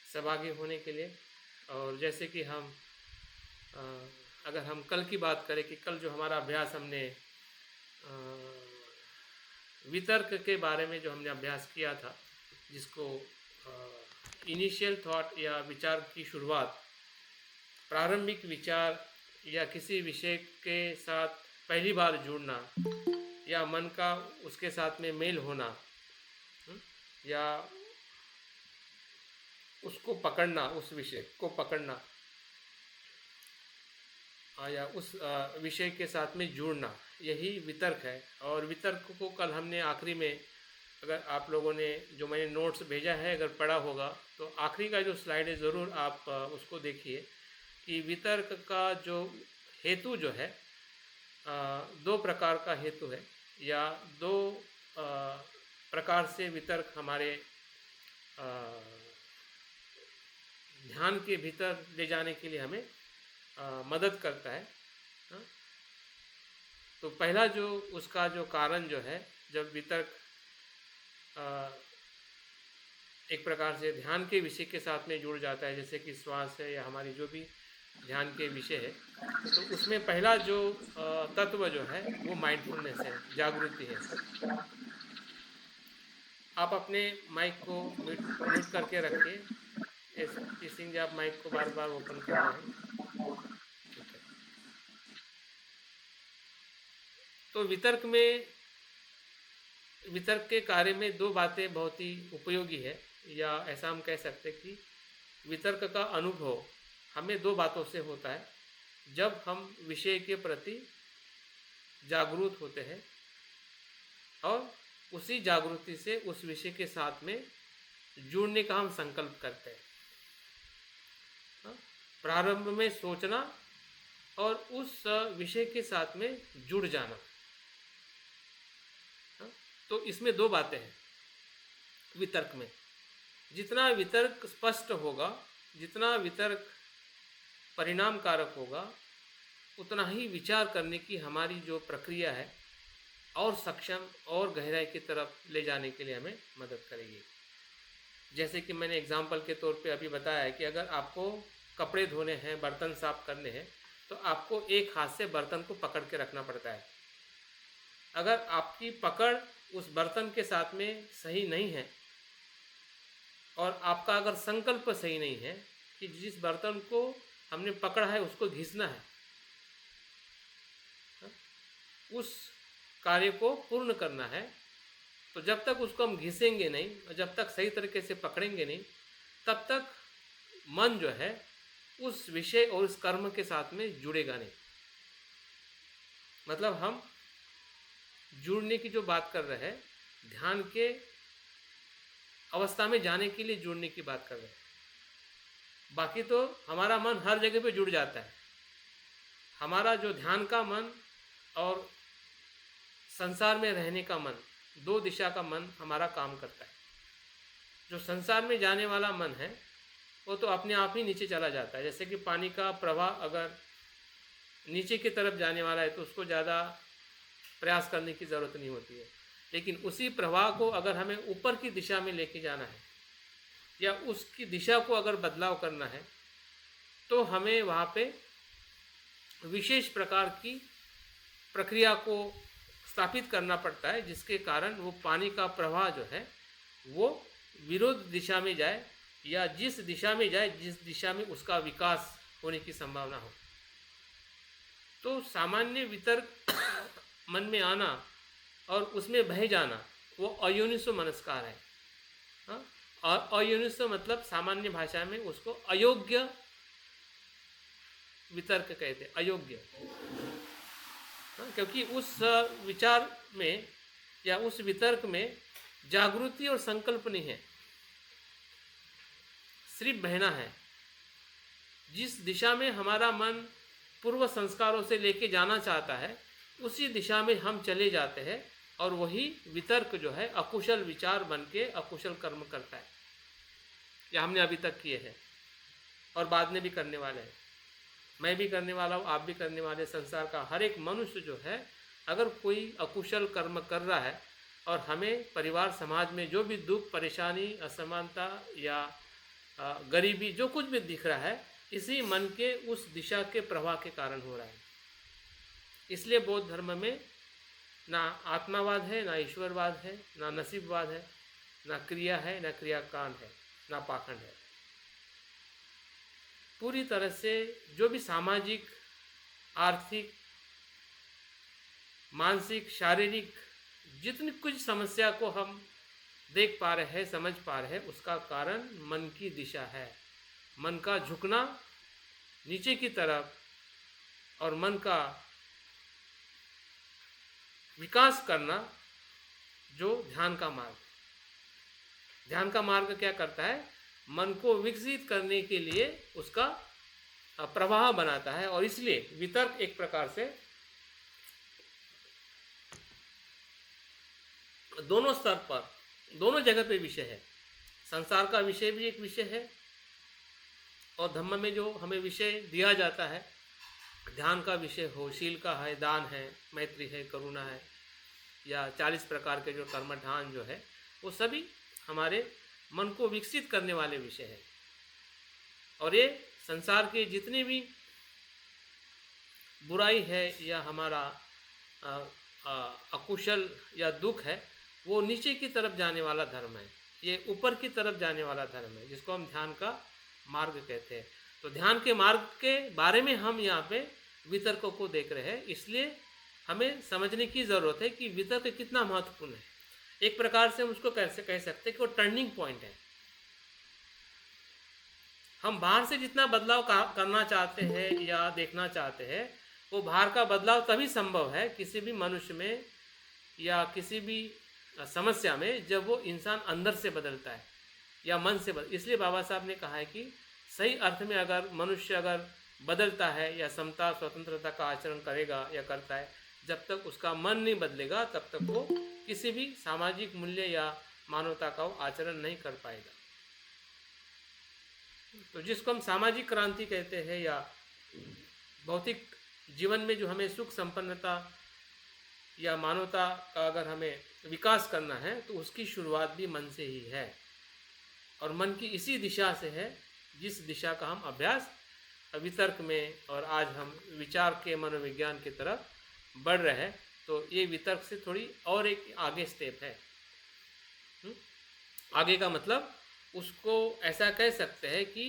सहभागी होने के लिए। और जैसे कि हम अ, अगर हम कल की बात करें कि कल जो हमारा अभ्यास हमने वितर्क के बारे में जो हमने अभ्यास किया था, जिसको इनिशियल थॉट या विचार की शुरुआत, प्रारंभिक विचार या किसी विषय के साथ पहली बार जुड़ना या मन का उसके साथ में मेल होना, या उसको पकड़ना, उस विषय को पकड़ना, या उस विषय के साथ में जुड़ना, यही वितर्क है। और वितर्क को कल हमने आखिरी में, अगर आप लोगों ने जो मैंने नोट्स भेजा है अगर पढ़ा होगा तो आखिरी का जो स्लाइड है ज़रूर आप उसको देखिए कि वितर्क का जो हेतु जो है, दो प्रकार का हेतु है, या दो प्रकार से वितर्क हमारे ध्यान के भीतर ले जाने के लिए हमें मदद करता है। हाँ? तो पहला जो उसका जो कारण जो है, जब वितर्क एक प्रकार से ध्यान के विषय के साथ में जुड़ जाता है, जैसे कि श्वास है या हमारी जो भी ध्यान के विषय है, तो उसमें पहला जो तत्व जो है वो माइंडफुलनेस है, जागृति है। आप अपने माइक को म्यूट करके रखिए। सिंह जी, आप माइक को बार बार ओपन कर रहे हैं। ठीक है। तो वितर्क के कार्य में दो बातें बहुत ही उपयोगी है, या ऐसा हम कह सकते हैं कि वितर्क का अनुभव हमें दो बातों से होता है। जब हम विषय के प्रति जागरूक होते हैं और उसी जागृति से उस विषय के साथ में जुड़ने का हम संकल्प करते हैं। प्रारंभ में सोचना और उस विषय के साथ में जुड़ जाना। तो इसमें दो बातें हैं वितर्क में। जितना वितर्क स्पष्ट होगा, जितना वितर्क परिणाम कारक होगा, उतना ही विचार करने की हमारी जो प्रक्रिया है और सक्षम और गहराई की तरफ ले जाने के लिए हमें मदद करेगी। जैसे कि मैंने एग्जाम्पल के तौर पे अभी बताया है कि अगर आपको कपड़े धोने हैं, बर्तन साफ करने हैं, तो आपको एक हाथ से बर्तन को पकड़ के रखना पड़ता है। अगर आपकी पकड़ उस बर्तन के साथ में सही नहीं है और आपका अगर संकल्प सही नहीं है कि जिस बर्तन को हमने पकड़ा है उसको घिसना है, उस कार्य को पूर्ण करना है, तो जब तक उसको हम घिसेंगे नहीं और जब तक सही तरीके से पकड़ेंगे नहीं, तब तक मन जो है उस विषय और उस कर्म के साथ में जुड़ेगा नहीं। मतलब हम जुड़ने की जो बात कर रहे हैं, ध्यान के अवस्था में जाने के लिए जुड़ने की बात कर रहे हैं। बाकी तो हमारा मन हर जगह पे जुड़ जाता है। हमारा जो ध्यान का मन और संसार में रहने का मन, दो दिशा का मन हमारा काम करता है। जो संसार में जाने वाला मन है वो तो अपने आप ही नीचे चला जाता है। जैसे कि पानी का प्रवाह अगर नीचे की तरफ जाने वाला है तो उसको ज़्यादा प्रयास करने की ज़रूरत नहीं होती है। लेकिन उसी प्रवाह को अगर हमें ऊपर की दिशा में लेके जाना है या उसकी दिशा को अगर बदलाव करना है, तो हमें वहाँ पे विशेष प्रकार की प्रक्रिया को स्थापित करना पड़ता है, जिसके कारण वो पानी का प्रवाह जो है वो विरोध दिशा में जाए, या जिस दिशा में जाए जिस दिशा में उसका विकास होने की संभावना हो। तो सामान्य वितर्क मन में आना और उसमें बह जाना वो अयोनिसो मनस्कार है। हाँ? और अयोनिसो मतलब सामान्य भाषा में उसको अयोग्य वितर्क कहते हैं, अयोग्य। हाँ? क्योंकि उस विचार में या उस वितर्क में जागृति और संकल्प नहीं है, सिर्फ बहना है। जिस दिशा में हमारा मन पूर्व संस्कारों से लेके जाना चाहता है उसी दिशा में हम चले जाते हैं, और वही वितर्क जो है अकुशल विचार बन के अकुशल कर्म करता है। या हमने अभी तक किए हैं और बाद में भी करने वाले हैं। मैं भी करने वाला हूँ, आप भी करने वाले। संसार का हर एक मनुष्य जो है, अगर कोई अकुशल कर्म कर रहा है और हमें परिवार समाज में जो भी दुख, परेशानी, असमानता या गरीबी, जो कुछ भी दिख रहा है इसी मन के उस दिशा के प्रवाह के कारण हो रहा है। इसलिए बौद्ध धर्म में ना आत्मावाद है, ना ईश्वरवाद है, ना नसीबवाद है, ना क्रिया है, ना क्रियाकांड है, ना पाखंड है। पूरी तरह से जो भी सामाजिक, आर्थिक, मानसिक, शारीरिक जितनी कुछ समस्या को हम देख पा रहे हैं, समझ पा रहे हैं, उसका कारण मन की दिशा है। मन का झुकना नीचे की तरफ और मन का विकास करना, जो ध्यान का मार्ग। ध्यान का मार्ग क्या करता है? मन को विकसित करने के लिए उसका प्रवाह बनाता है। और इसलिए वितर्क एक प्रकार से दोनों स्तर पर, दोनों जगह पे विषय है। संसार का विषय भी एक विषय है और धम्म में जो हमें विषय दिया जाता है, ध्यान का विषय हो, शील का है, दान है, मैत्री है, करुणा है, या 40 प्रकार के जो कर्मठान जो है, वो सभी हमारे मन को विकसित करने वाले विषय है। और ये संसार के जितने भी बुराई है या हमारा अकुशल या दुख है, वो नीचे की तरफ जाने वाला धर्म है। ये ऊपर की तरफ जाने वाला धर्म है, जिसको हम ध्यान का मार्ग कहते हैं। तो ध्यान के मार्ग के बारे में हम यहाँ पे वितर्कों को देख रहे हैं। इसलिए हमें समझने की ज़रूरत है कि वितर्क कितना महत्वपूर्ण है। एक प्रकार से हम उसको कैसे कह सकते हैं कि वो टर्निंग पॉइंट है। हम बाहर से जितना बदलाव करना चाहते हैं या देखना चाहते हैं, वो बाहर का बदलाव तभी संभव है किसी भी मनुष्य में या किसी भी समस्या में, जब वो इंसान अंदर से बदलता है या मन से बदल। इसलिए बाबा साहब ने कहा है कि सही अर्थ में अगर मनुष्य अगर बदलता है या समता स्वतंत्रता का आचरण करेगा या करता है, जब तक उसका मन नहीं बदलेगा तब तक वो किसी भी सामाजिक मूल्य या मानवता का आचरण नहीं कर पाएगा। तो जिसको हम सामाजिक क्रांति कहते हैं या भौतिक जीवन में जो हमें सुख संपन्नता या मानवता का अगर हमें विकास करना है, तो उसकी शुरुआत भी मन से ही है। और मन की इसी दिशा से है जिस दिशा का हम अभ्यास वितर्क में और आज हम विचार के मनोविज्ञान की तरफ बढ़ रहे हैं। तो ये वितर्क से थोड़ी और एक आगे स्टेप है। आगे का मतलब उसको ऐसा कह सकते हैं कि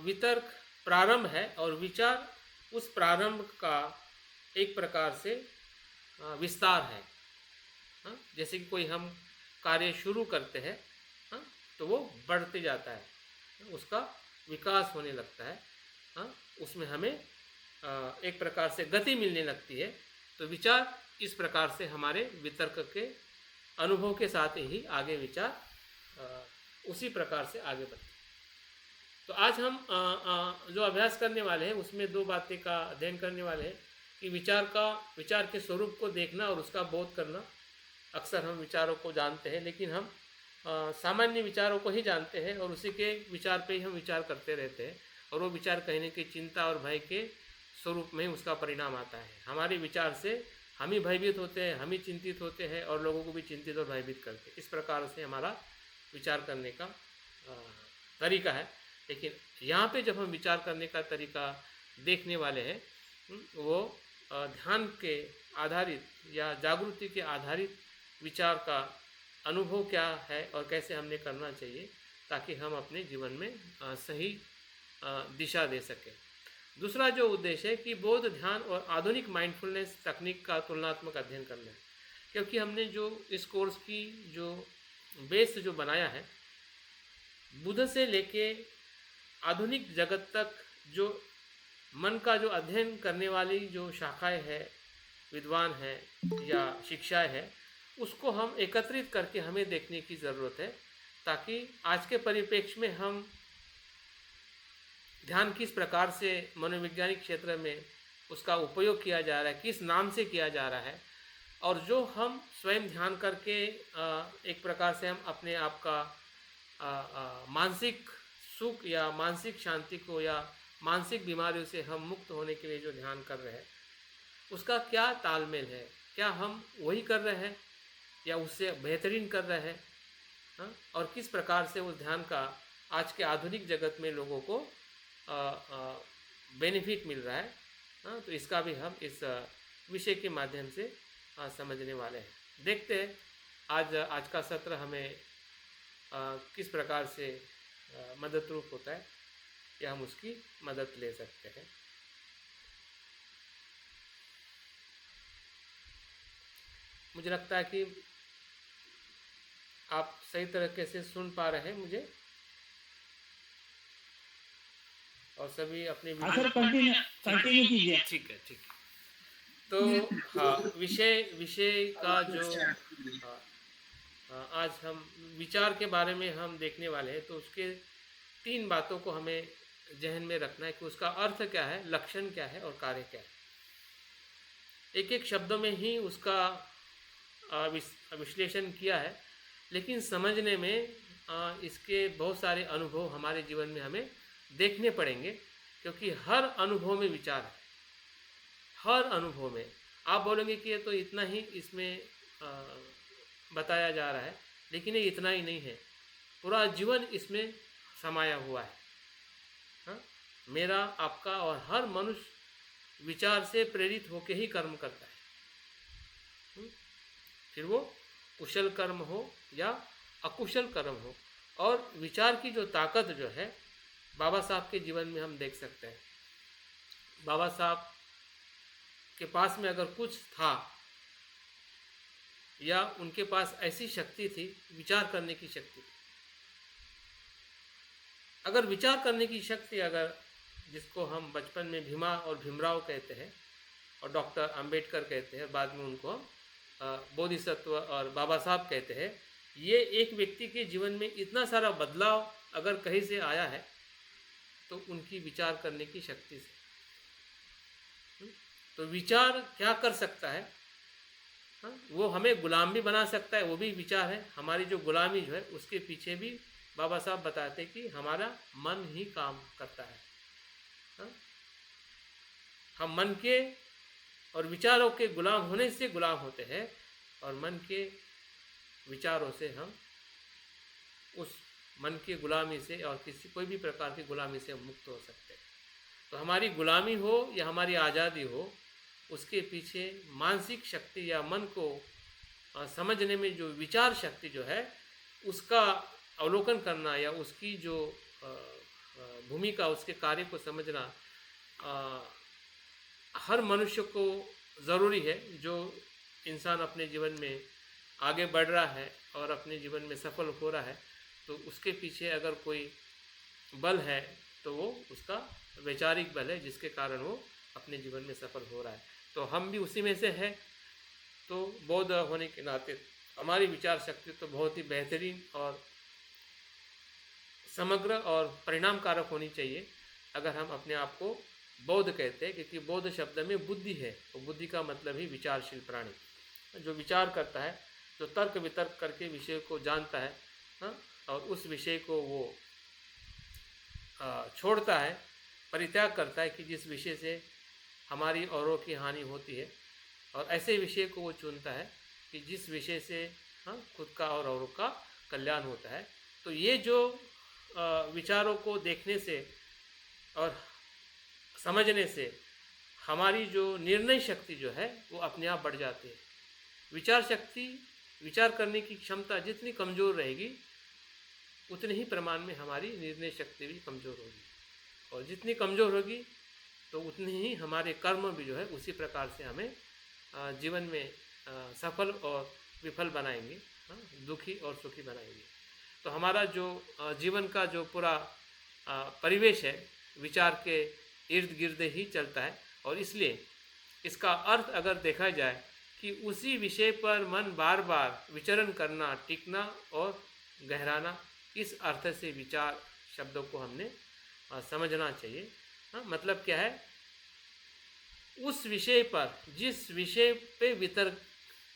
वितर्क प्रारंभ है और विचार उस प्रारंभ का एक प्रकार से विस्तार है। जैसे कि कोई हम कार्य शुरू करते हैं, तो वो बढ़ते जाता है, उसका विकास होने लगता है, उसमें हमें एक प्रकार से गति मिलने लगती है। तो विचार इस प्रकार से हमारे वितर्क के अनुभव के साथ ही आगे विचार उसी प्रकार से आगे बढ़ते। तो आज हम जो अभ्यास करने वाले हैं उसमें दो बातें का अध्ययन करने वाले हैं कि विचार के स्वरूप को देखना और उसका बोध करना। अक्सर हम विचारों को जानते हैं, लेकिन हम सामान्य विचारों को ही जानते हैं और उसी के विचार पे ही हम विचार करते रहते हैं। और वो विचार कहने की चिंता और भय के स्वरूप में उसका परिणाम आता है। हमारे विचार से हम ही भयभीत होते हैं, हम ही चिंतित होते हैं और लोगों को भी चिंतित और भयभीत करते हैं। इस प्रकार से हमारा विचार करने का तरीका है। लेकिन यहाँ पे जब हम विचार करने का तरीका देखने वाले हैं, वो ध्यान के आधारित या जागृति के आधारित विचार का अनुभव क्या है और कैसे हमने करना चाहिए, ताकि हम अपने जीवन में सही दिशा दे सकें। दूसरा जो उद्देश्य है कि बौद्ध ध्यान और आधुनिक माइंडफुलनेस तकनीक का तुलनात्मक अध्ययन करना है। क्योंकि हमने जो इस कोर्स की जो बेस जो बनाया है, बुद्ध से लेके आधुनिक जगत तक जो मन का जो अध्ययन करने वाली जो शाखाएं हैं, विद्वान हैं या शिक्षाएं हैं, उसको हम एकत्रित करके हमें देखने की ज़रूरत है, ताकि आज के परिप्रेक्ष्य में हम ध्यान किस प्रकार से मनोवैज्ञानिक क्षेत्र में उसका उपयोग किया जा रहा है, किस नाम से किया जा रहा है, और जो हम स्वयं ध्यान करके एक प्रकार से हम अपने आप का मानसिक सुख या मानसिक शांति को या मानसिक बीमारियों से हम मुक्त होने के लिए जो ध्यान कर रहे हैं, उसका क्या तालमेल है, क्या हम वही कर रहे हैं या उससे बेहतरीन कर रहे हैं, और किस प्रकार से उस ध्यान का आज के आधुनिक जगत में लोगों को बेनिफिट मिल रहा है। तो इसका भी हम इस विषय के माध्यम से समझने वाले हैं। देखते हैं आज का सत्र हमें किस प्रकार से मदद रूप होता है, या हम उसकी मदद ले सकते हैं। मुझे लगता है कि आप सही तरीके से सुन पा रहे हैं मुझे, और सभी अपने कंटिन्यू कीजिए। ठीक है, ठीक है। तो हाँ, विषय का जो आज हम विचार के बारे में हम देखने वाले हैं, तो उसके 3 बातों को हमें जहन में रखना है कि उसका अर्थ क्या है, लक्षण क्या है और कार्य क्या है। एक एक शब्दों में ही उसका विश्लेषण किया है, लेकिन समझने में इसके बहुत सारे अनुभव हमारे जीवन में हमें देखने पड़ेंगे, क्योंकि हर अनुभव में विचार है। हर अनुभव में आप बोलेंगे कि ये तो इतना ही इसमें बताया जा रहा है, लेकिन ये इतना ही नहीं है, पूरा जीवन इसमें समाया हुआ है। हाँ, मेरा, आपका और हर मनुष्य विचार से प्रेरित होकर ही कर्म करता है। फिर वो कुशल कर्म हो या अकुशल कर्म हो। और विचार की जो ताकत जो है बाबा साहब के जीवन में हम देख सकते हैं। बाबा साहब के पास में अगर कुछ था, या उनके पास ऐसी शक्ति थी, विचार करने की शक्ति। अगर विचार करने की शक्ति, अगर जिसको हम बचपन में भीमा और भीमराव कहते हैं और डॉक्टर अंबेडकर कहते हैं, बाद में उनको बोधिसत्व और बाबा साहब कहते हैं, ये एक व्यक्ति के जीवन में इतना सारा बदलाव अगर कहीं से आया है तो उनकी विचार करने की शक्ति से। तो विचार क्या कर सकता है? वो हमें गुलाम भी बना सकता है, वो भी विचार है। हमारी जो गुलामी जो है उसके पीछे भी बाबा साहब बताते कि हमारा मन ही काम करता है। हम मन के और विचारों के गुलाम होने से गुलाम होते हैं, और मन के विचारों से हम उस मन की गुलामी से और कोई भी प्रकार की गुलामी से हम मुक्त हो सकते हैं। तो हमारी गुलामी हो या हमारी आज़ादी हो, उसके पीछे मानसिक शक्ति या मन को समझने में जो विचार शक्ति जो है, उसका अवलोकन करना या उसकी जो भूमिका, उसके कार्य को समझना हर मनुष्य को ज़रूरी है। जो इंसान अपने जीवन में आगे बढ़ रहा है और अपने जीवन में सफल हो रहा है, तो उसके पीछे अगर कोई बल है तो वो उसका वैचारिक बल है, जिसके कारण वो अपने जीवन में सफल हो रहा है। तो हम भी उसी में से हैं। तो बौद्ध होने के नाते हमारी विचार शक्ति तो बहुत ही बेहतरीन और समग्र और परिणामकारक होनी चाहिए। अगर हम अपने आप को बौद्ध कहते हैं, क्योंकि बौद्ध शब्द में बुद्धि है, तो बुद्धि का मतलब ही विचारशील प्राणी, जो विचार करता है, जो तर्क वितर्क करके विषय को जानता है, और उस विषय को वो छोड़ता है, परित्याग करता है कि जिस विषय से हमारी औरों की हानि होती है, और ऐसे विषय को वो चुनता है कि जिस विषय से खुद का और औरों का कल्याण होता है। तो ये जो विचारों को देखने से और समझने से हमारी जो निर्णय शक्ति जो है वो अपने आप बढ़ जाती है। विचार शक्ति, विचार करने की क्षमता जितनी कमज़ोर रहेगी, उतने ही प्रमाण में हमारी निर्णय शक्ति भी कमज़ोर होगी, और जितनी कमज़ोर होगी तो उतनी ही हमारे कर्म भी जो है उसी प्रकार से हमें जीवन में सफल और विफल बनाएंगे, दुखी और सुखी बनाएंगे। तो हमारा जो जीवन का जो पूरा परिवेश है विचार के इर्द गिर्द ही चलता है, और इसलिए इसका अर्थ अगर देखा जाए कि उसी विषय पर मन बार बार विचरण करना, टिकना और गहराना, इस अर्थ से विचार शब्दों को हमने समझना चाहिए। मतलब क्या है? उस विषय पर, जिस विषय पे वितर्क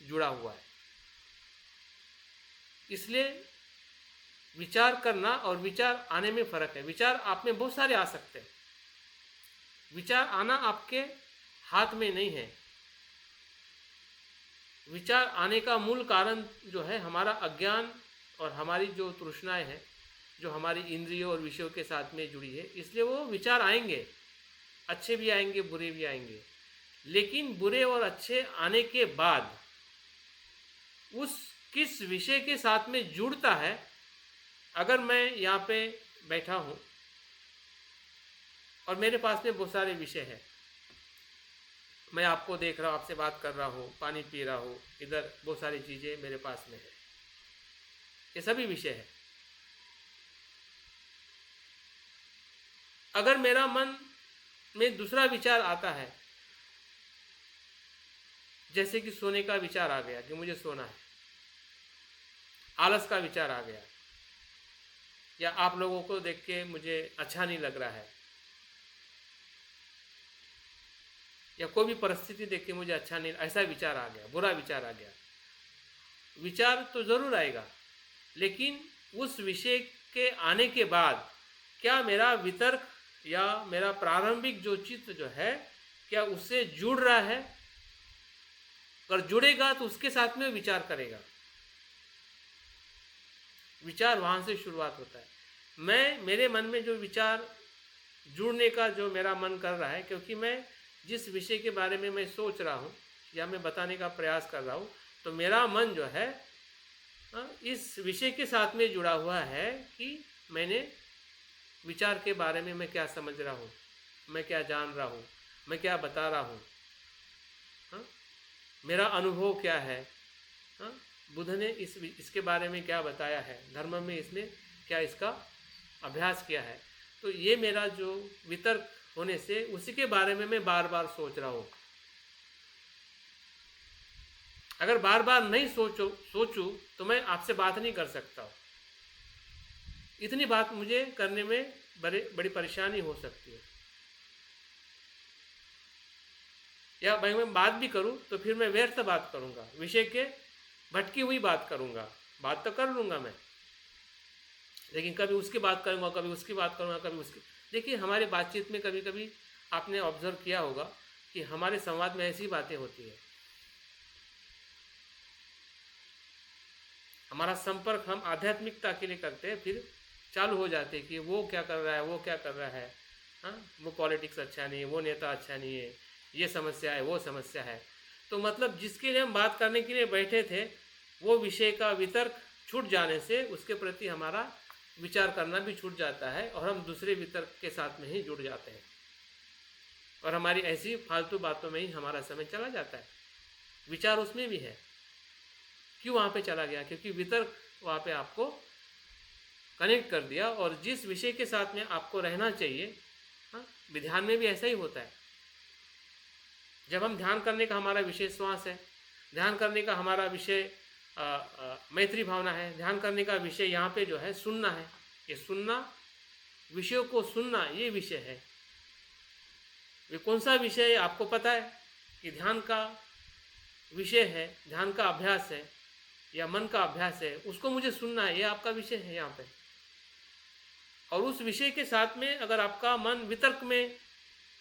जुड़ा हुआ है। इसलिए विचार करना और विचार आने में फ़र्क है। विचार आप में बहुत सारे आ सकते हैं, विचार आना आपके हाथ में नहीं है। विचार आने का मूल कारण जो है हमारा अज्ञान और हमारी जो तृष्णाएं हैं, जो हमारी इंद्रियों और विषयों के साथ में जुड़ी है, इसलिए वो विचार आएंगे, अच्छे भी आएंगे, बुरे भी आएंगे। लेकिन बुरे और अच्छे आने के बाद उस किस विषय के साथ में जुड़ता है। अगर मैं यहाँ पे बैठा हूँ और मेरे पास में बहुत सारे विषय हैं, मैं आपको देख रहा हूँ, आपसे बात कर रहा हूँ, पानी पी रहा हूँ, इधर बहुत सारी चीज़ें मेरे पास में है, ये सभी विषय है। अगर मेरा मन में दूसरा विचार आता है, जैसे कि सोने का विचार आ गया कि मुझे सोना है, आलस का विचार आ गया, या आप लोगों को देख के मुझे अच्छा नहीं लग रहा है, या कोई भी परिस्थिति देख के मुझे अच्छा नहीं, ऐसा विचार आ गया, बुरा विचार आ गया। विचार तो ज़रूर आएगा, लेकिन उस विषय के आने के बाद क्या मेरा वितर्क या मेरा प्रारंभिक जो चित्त जो है, क्या उससे जुड़ रहा है? अगर जुड़ेगा तो उसके साथ में विचार करेगा। विचार वहाँ से शुरुआत होता है। मेरे मन में जो विचार जुड़ने का जो मेरा मन कर रहा है, क्योंकि मैं जिस विषय के बारे में मैं सोच रहा हूँ या मैं बताने का प्रयास कर रहा हूँ, तो मेरा मन जो है इस विषय के साथ में जुड़ा हुआ है कि मैंने विचार के बारे में मैं क्या समझ रहा हूँ, मैं क्या जान रहा हूँ, मैं क्या बता रहा हूँ, मेरा अनुभव क्या है, बुद्ध ने इसके बारे में क्या बताया है, धर्म में इसने क्या इसका अभ्यास किया है। तो ये मेरा जो वितर्क होने से उसी के बारे में मैं बार बार सोच रहा हूँ। अगर बार बार नहीं सोचूं तो मैं आपसे बात नहीं कर सकता हूँ। इतनी बात मुझे करने में बड़ी परेशानी हो सकती है। या भाई मैं बात भी करूं तो फिर मैं व्यर्थ बात करूंगा, विषय के भटकी हुई बात करूंगा। बात तो कर लूँगा मैं, लेकिन कभी उसकी बात करूंगा, कभी उसकी बात करूंगा, कभी उसकी। देखिए हमारे बातचीत में कभी कभी आपने ऑब्जर्व किया होगा कि हमारे संवाद में ऐसी बातें होती है, हमारा संपर्क हम आध्यात्मिकता के लिए करते हैं, फिर चालू हो जाते हैं कि वो क्या कर रहा है, वो क्या कर रहा है, वो पॉलिटिक्स अच्छा नहीं है, वो नेता अच्छा नहीं है, ये समस्या है, वो समस्या है। तो मतलब जिसके लिए हम बात करने के लिए बैठे थे, वो विषय का वितर्क छूट जाने से उसके प्रति हमारा विचार करना भी छूट जाता है और हम दूसरे वितर्क के साथ में ही जुड़ जाते हैं और हमारी ऐसी फालतू बातों में ही हमारा समय चला जाता है। विचार उसमें भी है। क्यों वहाँ पे चला गया? क्योंकि वितर्क वहाँ पे आपको कनेक्ट कर दिया। और जिस विषय के साथ में आपको रहना चाहिए, ध्यान में भी ऐसा ही होता है। जब हम ध्यान करने का हमारा विषय श्वास है, ध्यान करने का हमारा विषय मैत्री भावना है, ध्यान करने का विषय यहाँ पे जो है सुनना है, ये सुनना, विषयों को सुनना, ये विषय है। वे कौन सा विषय है आपको पता है कि ध्यान का विषय है, ध्यान का अभ्यास है या मन का अभ्यास है, उसको मुझे सुनना है, ये आपका विषय है यहाँ पे। और उस विषय के साथ में अगर आपका मन वितर्क में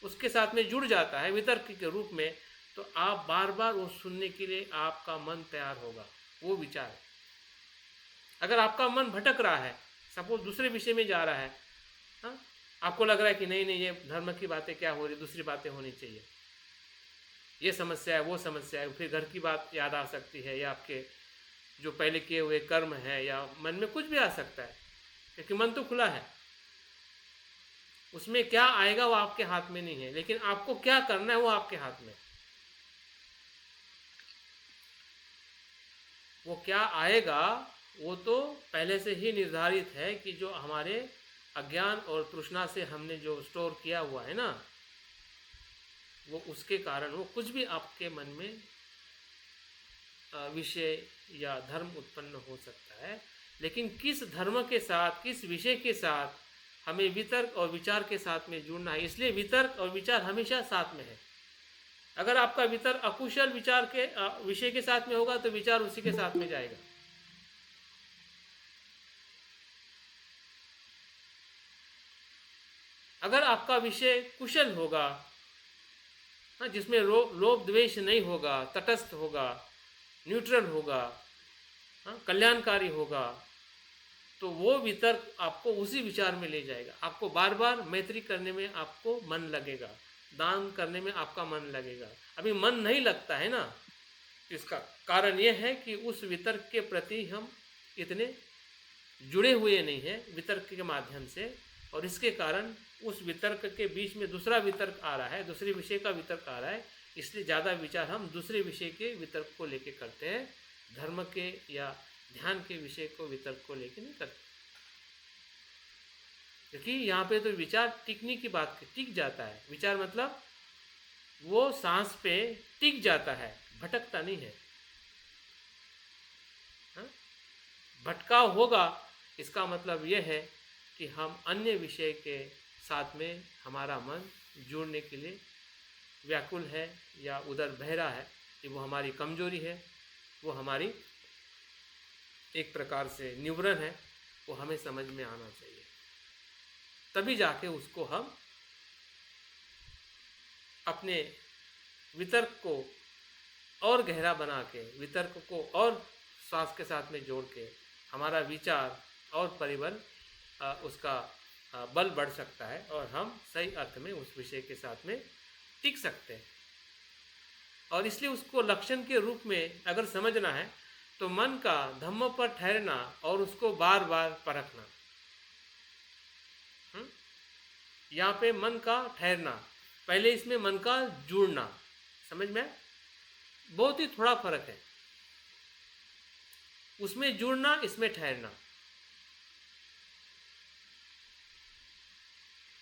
उसके साथ में जुड़ जाता है वितर्क के रूप में, तो आप बार बार वो सुनने के लिए आपका मन तैयार होगा, वो विचार है। अगर आपका मन भटक रहा है, सपोज दूसरे विषय में जा रहा है, आपको लग रहा है कि नहीं ये धर्म की बातें क्या हो रही, दूसरी बातें होनी चाहिए, ये समस्या है, वो समस्या है, फिर घर की बात याद आ सकती है या आपके जो पहले किए हुए कर्म है या मन में कुछ भी आ सकता है, क्योंकि मन तो खुला है। उसमें क्या आएगा वो आपके हाथ में नहीं है, लेकिन आपको क्या करना है वो आपके हाथ में। वो क्या आएगा वो तो पहले से ही निर्धारित है कि जो हमारे अज्ञान और तृष्णा से हमने जो स्टोर किया हुआ है ना, वो उसके कारण वो कुछ भी आपके मन में विषय या धर्म उत्पन्न हो सकता है। लेकिन किस धर्म के साथ, किस विषय के साथ हमें वितर्क और विचार के साथ में जुड़ना है। इसलिए वितर्क और विचार हमेशा साथ में है। अगर आपका वितर्क अकुशल विचार के विषय के साथ में होगा तो विचार उसी के साथ में जाएगा। अगर आपका विषय कुशल होगा, जिसमें लोभ द्वेष नहीं होगा, तटस्थ होगा, न्यूट्रल होगा, कल्याणकारी होगा, तो वो वितर्क आपको उसी विचार में ले जाएगा। आपको बार बार मैत्री करने में आपको मन लगेगा, दान करने में आपका मन लगेगा। अभी मन नहीं लगता है ना, इसका कारण ये है कि उस वितर्क के प्रति हम इतने जुड़े हुए नहीं हैं वितर्क के माध्यम से, और इसके कारण उस वितर्क के बीच में दूसरा वितर्क आ रहा है, दूसरे विषय का वितर्क आ रहा है, इसलिए ज़्यादा विचार हम दूसरे विषय के वितर्क को लेके करते हैं, धर्म के या ध्यान के विषय को वितर्क को लेके नहीं करते। क्योंकि यहाँ पे तो विचार टिकने की बात, टिक जाता है। विचार मतलब वो सांस पे टिक जाता है, भटकता नहीं है। हाँ? भटकाव होगा, इसका मतलब यह है कि हम अन्य विषय के साथ में हमारा मन जुड़ने के लिए व्याकुल है या उधर बहरा है, कि वो हमारी कमजोरी है, वो हमारी एक प्रकार से न्यूरन है, वो हमें समझ में आना चाहिए। तभी जाके उसको हम अपने वितर्क को और गहरा बना के, वितर्क को और श्वास के साथ में जोड़ के हमारा विचार और परिबल उसका बल बढ़ सकता है और हम सही अर्थ में उस विषय के साथ में टिक सकते हैं। और इसलिए उसको लक्षण के रूप में अगर समझना है तो मन का धम्म पर ठहरना और उसको बार बार परखना। यहाँ पे मन का ठहरना, पहले इसमें मन का जुड़ना, समझ में बहुत ही थोड़ा फर्क है। उसमें जुड़ना, इसमें ठहरना।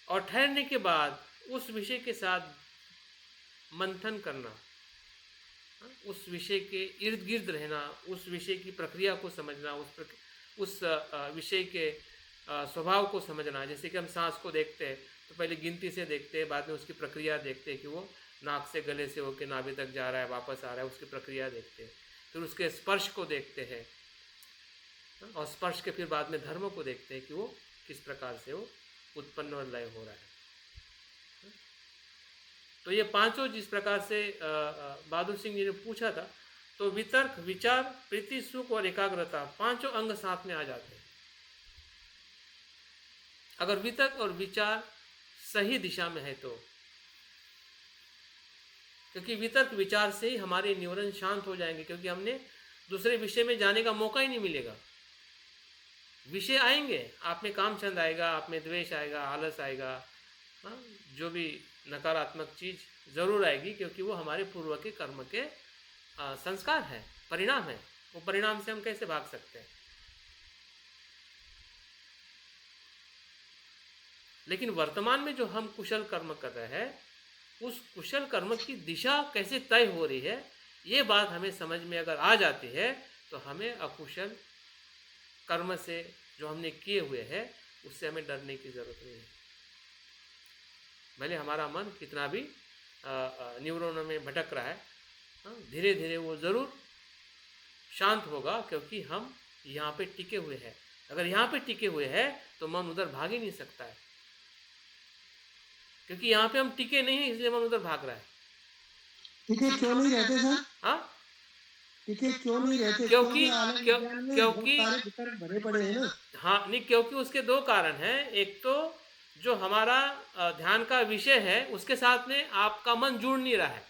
और ठहरने के बाद उस विषय के साथ मंथन करना, उस विषय के इर्द गिर्द रहना, उस विषय की प्रक्रिया को समझना, उस विषय के स्वभाव को समझना। जैसे कि हम सांस को देखते हैं तो पहले गिनती से देखते हैं, बाद में उसकी प्रक्रिया देखते हैं कि वो नाक से गले से होकर नाभि तक जा रहा है, वापस आ रहा है, उसकी प्रक्रिया देखते हैं। फिर उसके स्पर्श को देखते हैं, और स्पर्श के फिर बाद में धर्म को देखते हैं कि वो किस प्रकार से वो उत्पन्न और लय हो रहा है। तो ये पांचों जिस प्रकार से बहादुर सिंह जी ने पूछा था, तो वितर्क, विचार, प्रीति, सुख और एकाग्रता, पांचों अंग साथ में आ जाते हैं। अगर वितर्क और विचार सही दिशा में है तो, क्योंकि वितर्क विचार से ही हमारे न्यूरन शांत हो जाएंगे, क्योंकि हमने दूसरे विषय में जाने का मौका ही नहीं मिलेगा। विषय आएंगे, आप में कामचंद आएगा, आप में द्वेष आएगा, आलस आएगा, जो भी नकारात्मक चीज जरूर आएगी, क्योंकि वो हमारे पूर्व के कर्म के संस्कार है, परिणाम है। वो परिणाम से हम कैसे भाग सकते हैं? लेकिन वर्तमान में जो हम कुशल कर्म कर रहे हैं, उस कुशल कर्म की दिशा कैसे तय हो रही है, ये बात हमें समझ में अगर आ जाती है तो हमें अकुशल कर्म से जो हमने किए हुए हैं उससे हमें डरने की जरूरत नहीं है। भले हमारा मन कितना भी न्यूरॉनों में भटक रहा है, धीरे धीरे वो ज़रूर शांत होगा, क्योंकि हम यहाँ पे टिके हुए हैं। अगर यहाँ पे टिके हुए हैं तो मन उधर भाग ही नहीं सकता है, क्योंकि यहाँ पे हम टिके नहीं हैं, इसलिए मन उधर भाग रहा है। टिके क्यों नहीं रहते सर? हाँ, टिके क्यों नहीं रहते? क्योंकि क्योंकि भरे पड़े हैं ना। हाँ नहीं, क्योंकि उसके दो कारण हैं। एक तो जो हमारा ध्यान का विषय है उसके साथ में आपका मन जुड़ नहीं रहा है,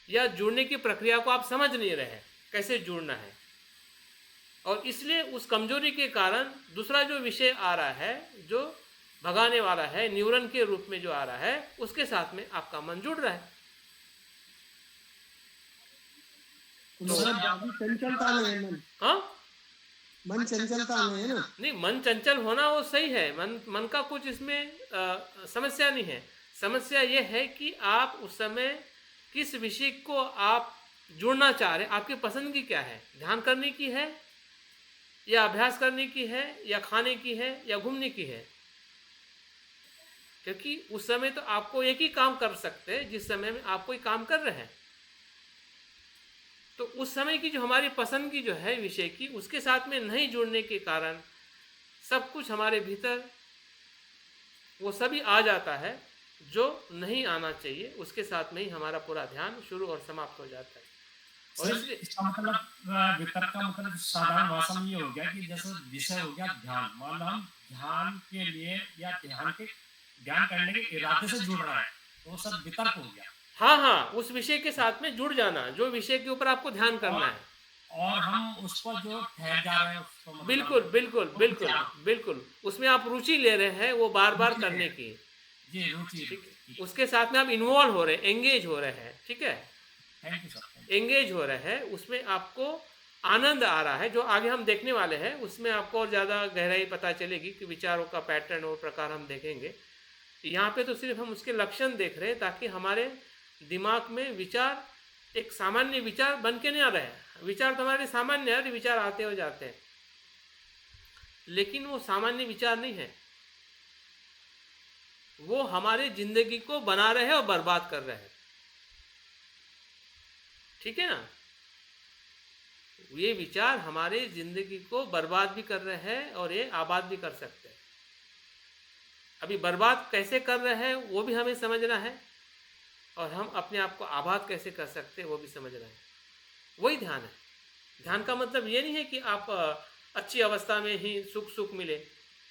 या जुड़ने की प्रक्रिया को आप समझ नहीं रहे हैं कैसे जुड़ना है, और इसलिए उस कमजोरी के कारण दूसरा जो विषय आ रहा है, जो भगाने वाला है, न्यूरन के रूप में जो आ रहा है, उसके साथ में आपका मन जुड़ रहा है। तो चंचलता में है मन। हाँ, मन चंचलता में है ना। नहीं, मन चंचल होना वो सही है, मन का कुछ इसमें समस्या नहीं है। समस्या ये है कि आप उस समय किस विषय को आप जुड़ना चाह रहे हैं, आपकी पसंद की क्या है? ध्यान करने की है, या अभ्यास करने की है, या खाने की है, या घूमने की है? क्योंकि उस समय तो आपको एक ही काम कर सकते हैं जिस समय में आप कोई काम कर रहे हैं। तो उस समय की जो हमारी पसंद की जो है विषय की, उसके साथ में नहीं जुड़ने के कारण सब कुछ हमारे भीतर वो सभी आ जाता है जो नहीं आना चाहिए, उसके साथ में ही हमारा पूरा ध्यान शुरू और समाप्त हो जाता है। और सर इसलिए इसका मतलब वितर्क का मतलब साधारण भाषा में ये हो गया कि जैसे विषय हो गया ध्यान, मान लो हम ध्यान के लिए या ध्यान करने के इरादे से जुड़ रहे हैं, तो वो सब वितर्क हो गया। हाँ हाँ, उस विषय के साथ में जुड़ जाना, जो विषय के ऊपर आपको ध्यान करना है। और हम उस पर जो ठहर जा रहे हैं उसको मतलब बिल्कुल बिल्कुल वो बिल्कुल विचार बिल्कुल, उसमें आप रुचि ले रहे हैं वो बार बार रुचि करने है। की। जी रुचि ठीक रुचि है, ठीक उसके साथ में आप इन्वॉल्व हो रहे हैं, एंगेज हो रहे हैं। ठीक है, thank you sir thank engage हो रहे हैं, उसमें आपको आनंद आ रहा है। जो आगे हम देखने वाले हैं उसमें आपको और ज़्यादा गहराई पता चलेगी कि विचारों का पैटर्न और प्रकार हम देखेंगे। यहाँ पे तो सिर्फ हम उसके लक्षण देख रहे हैं ताकि हमारे दिमाग में विचार एक सामान्य विचार बन के नहीं आ रहे हैं। विचार तो हमारे सामान्य है, विचार आते हो जाते हैं, लेकिन वो सामान्य विचार नहीं है, वो हमारे जिंदगी को बना रहे हैं और बर्बाद कर रहे हैं। ठीक है ना, ये विचार हमारे जिंदगी को बर्बाद भी कर रहे हैं और ये आबाद भी कर सकते हैं। अभी बर्बाद कैसे कर रहे हैं वो भी हमें समझना है, और हम अपने आप को आबाद कैसे कर सकते हैं वो भी समझना है। वही ध्यान है। ध्यान का मतलब ये नहीं है कि आप अच्छी अवस्था में ही सुख सुख मिले।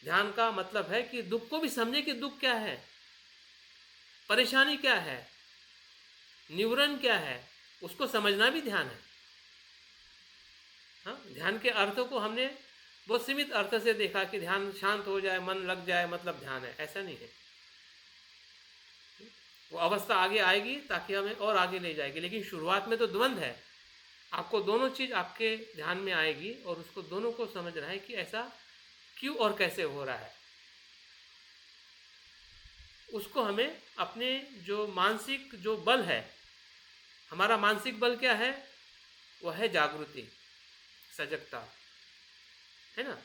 ध्यान का मतलब है कि दुख को भी समझे कि दुख क्या है, परेशानी क्या है, निवरण क्या है, उसको समझना भी ध्यान है। हाँ, ध्यान के अर्थों को हमने बहुत सीमित अर्थ से देखा कि ध्यान शांत हो जाए, मन लग जाए, मतलब ध्यान है। ऐसा नहीं है। वो अवस्था आगे आएगी ताकि हमें और आगे ले जाएगी, लेकिन शुरुआत में तो द्वंद्व है। आपको दोनों चीज आपके ध्यान में आएगी और उसको दोनों को समझना है कि ऐसा क्यों और कैसे हो रहा है। उसको हमें अपने जो मानसिक जो बल है, हमारा मानसिक बल क्या है, वह है जागृति, सजगता, है ना।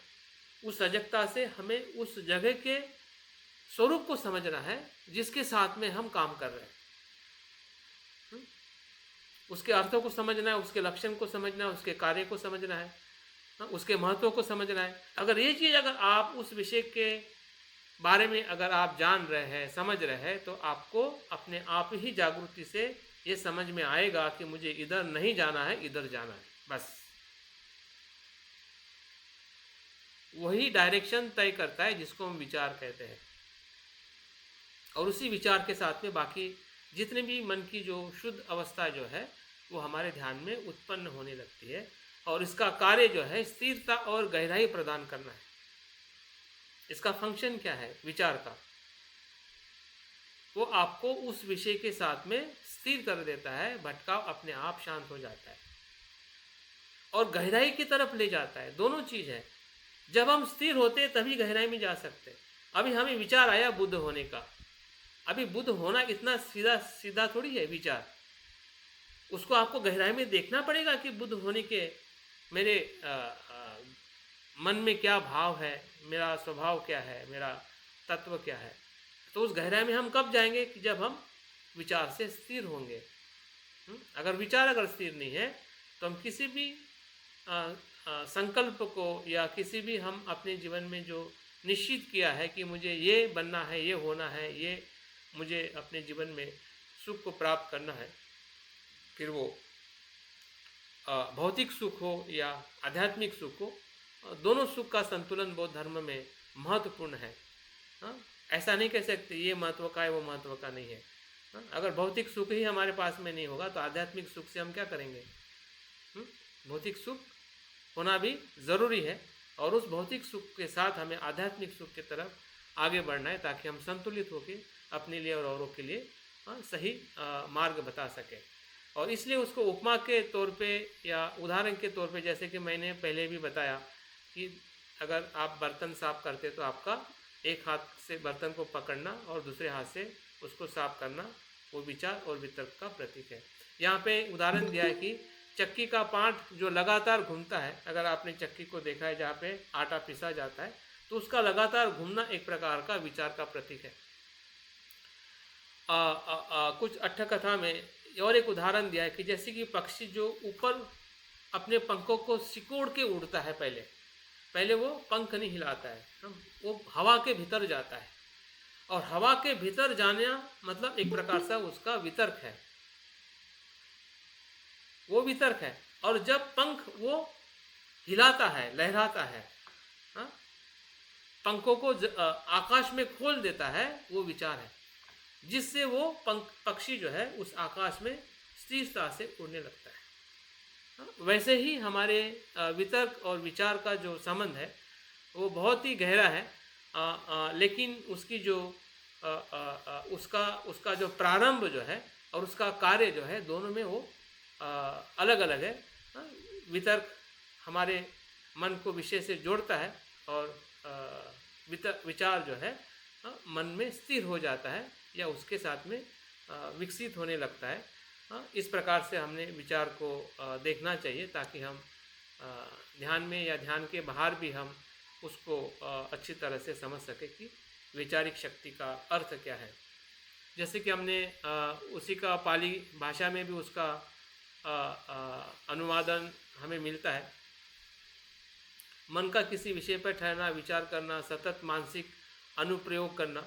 उस सजगता से हमें उस जगह के स्वरूप को समझना है जिसके साथ में हम काम कर रहे हैं। उसके अर्थों को समझना है, उसके लक्षण को समझना है, उसके कार्य को समझना है, उसके महत्व को समझना है। अगर ये चीज़ अगर आप उस विषय के बारे में अगर आप जान रहे हैं, समझ रहे हैं, तो आपको अपने आप ही जागृति से ये समझ में आएगा कि मुझे इधर नहीं जाना है, इधर जाना है। बस वही डायरेक्शन तय करता है जिसको हम विचार कहते हैं। और उसी विचार के साथ में बाकी जितने भी मन की जो शुद्ध अवस्था जो है वो हमारे ध्यान में उत्पन्न होने लगती है। और इसका कार्य जो है स्थिरता और गहराई प्रदान करना है। इसका फंक्शन क्या है विचार का, वो आपको उस विषय के साथ में स्थिर कर देता है, भटकाव अपने आप शांत हो जाता है और गहराई की तरफ ले जाता है। दोनों चीज़ है। जब हम स्थिर होते हैं तभी गहराई में जा सकते हैं। अभी हमें विचार आया बुद्ध होने का, अभी बुद्ध होना इतना सीधा सीधा थोड़ी है विचार। उसको आपको गहराई में देखना पड़ेगा कि बुद्ध होने के मेरे मन में क्या भाव है, मेरा स्वभाव क्या है, मेरा तत्व क्या है। तो उस गहराई में हम कब जाएंगे कि जब हम विचार से स्थिर होंगे। अगर विचार अगर स्थिर नहीं है तो हम किसी भी संकल्प को या किसी भी हम अपने जीवन में जो निश्चित किया है कि मुझे ये बनना है, ये होना है, ये मुझे अपने जीवन में सुख को प्राप्त करना है, फिर वो भौतिक सुख हो या आध्यात्मिक सुख हो, दोनों सुख का संतुलन बौद्ध धर्म में महत्वपूर्ण है। ऐसा नहीं कह सकते ये महत्व का है वो महत्व का नहीं है। अगर भौतिक सुख ही हमारे पास में नहीं होगा तो आध्यात्मिक सुख से हम क्या करेंगे। भौतिक सुख होना भी ज़रूरी है और उस भौतिक सुख के साथ हमें आध्यात्मिक सुख की तरफ आगे बढ़ना है ताकि हम संतुलित होकर अपने लिए और औरों के लिए सही मार्ग बता सकें। और इसलिए उसको उपमा के तौर पे या उदाहरण के तौर पे, जैसे कि मैंने पहले भी बताया कि अगर आप बर्तन साफ करते तो आपका एक हाथ से बर्तन को पकड़ना और दूसरे हाथ से उसको साफ करना वो विचार और वितर्क का प्रतीक है। यहाँ पे उदाहरण दिया है कि चक्की का पार्ट जो लगातार घूमता है, अगर आपने चक्की को देखा है जहाँ पे आटा पिसा जाता है तो उसका लगातार घूमना एक प्रकार का विचार का प्रतीक है। कुछ अट्ठकथा में और एक उदाहरण दिया है कि जैसे कि पक्षी जो ऊपर अपने पंखों को सिकोड़ के उड़ता है, पहले वो पंख नहीं हिलाता है, वो हवा के भीतर जाता है और हवा के भीतर जाना मतलब एक प्रकार से उसका वितर्क है। वो वितर्क है। और जब पंख वो हिलाता है, लहराता है, हाँ, पंखों को आकाश में खोल देता है, वो विचार है, जिससे वो पक्षी जो है उस आकाश में स्थिरता से उड़ने लगता है। हाँ, वैसे ही हमारे वितर्क और विचार का जो संबंध है वो बहुत ही गहरा है, लेकिन उसकी जो उसका जो प्रारंभ जो है और उसका कार्य जो है, दोनों में वो अलग अलग है। हाँ, वितर्क हमारे मन को विषय से जोड़ता है और विचार जो है मन में स्थिर हो जाता है या उसके साथ में विकसित होने लगता है। इस प्रकार से हमने विचार को देखना चाहिए, ताकि हम ध्यान में या ध्यान के बाहर भी हम उसको अच्छी तरह से समझ सके कि वैचारिक शक्ति का अर्थ क्या है। जैसे कि हमने उसी का पाली भाषा में भी उसका अनुवादन हमें मिलता है। मन का किसी विषय पर ठहरना, विचार करना, सतत मानसिक अनुप्रयोग करना,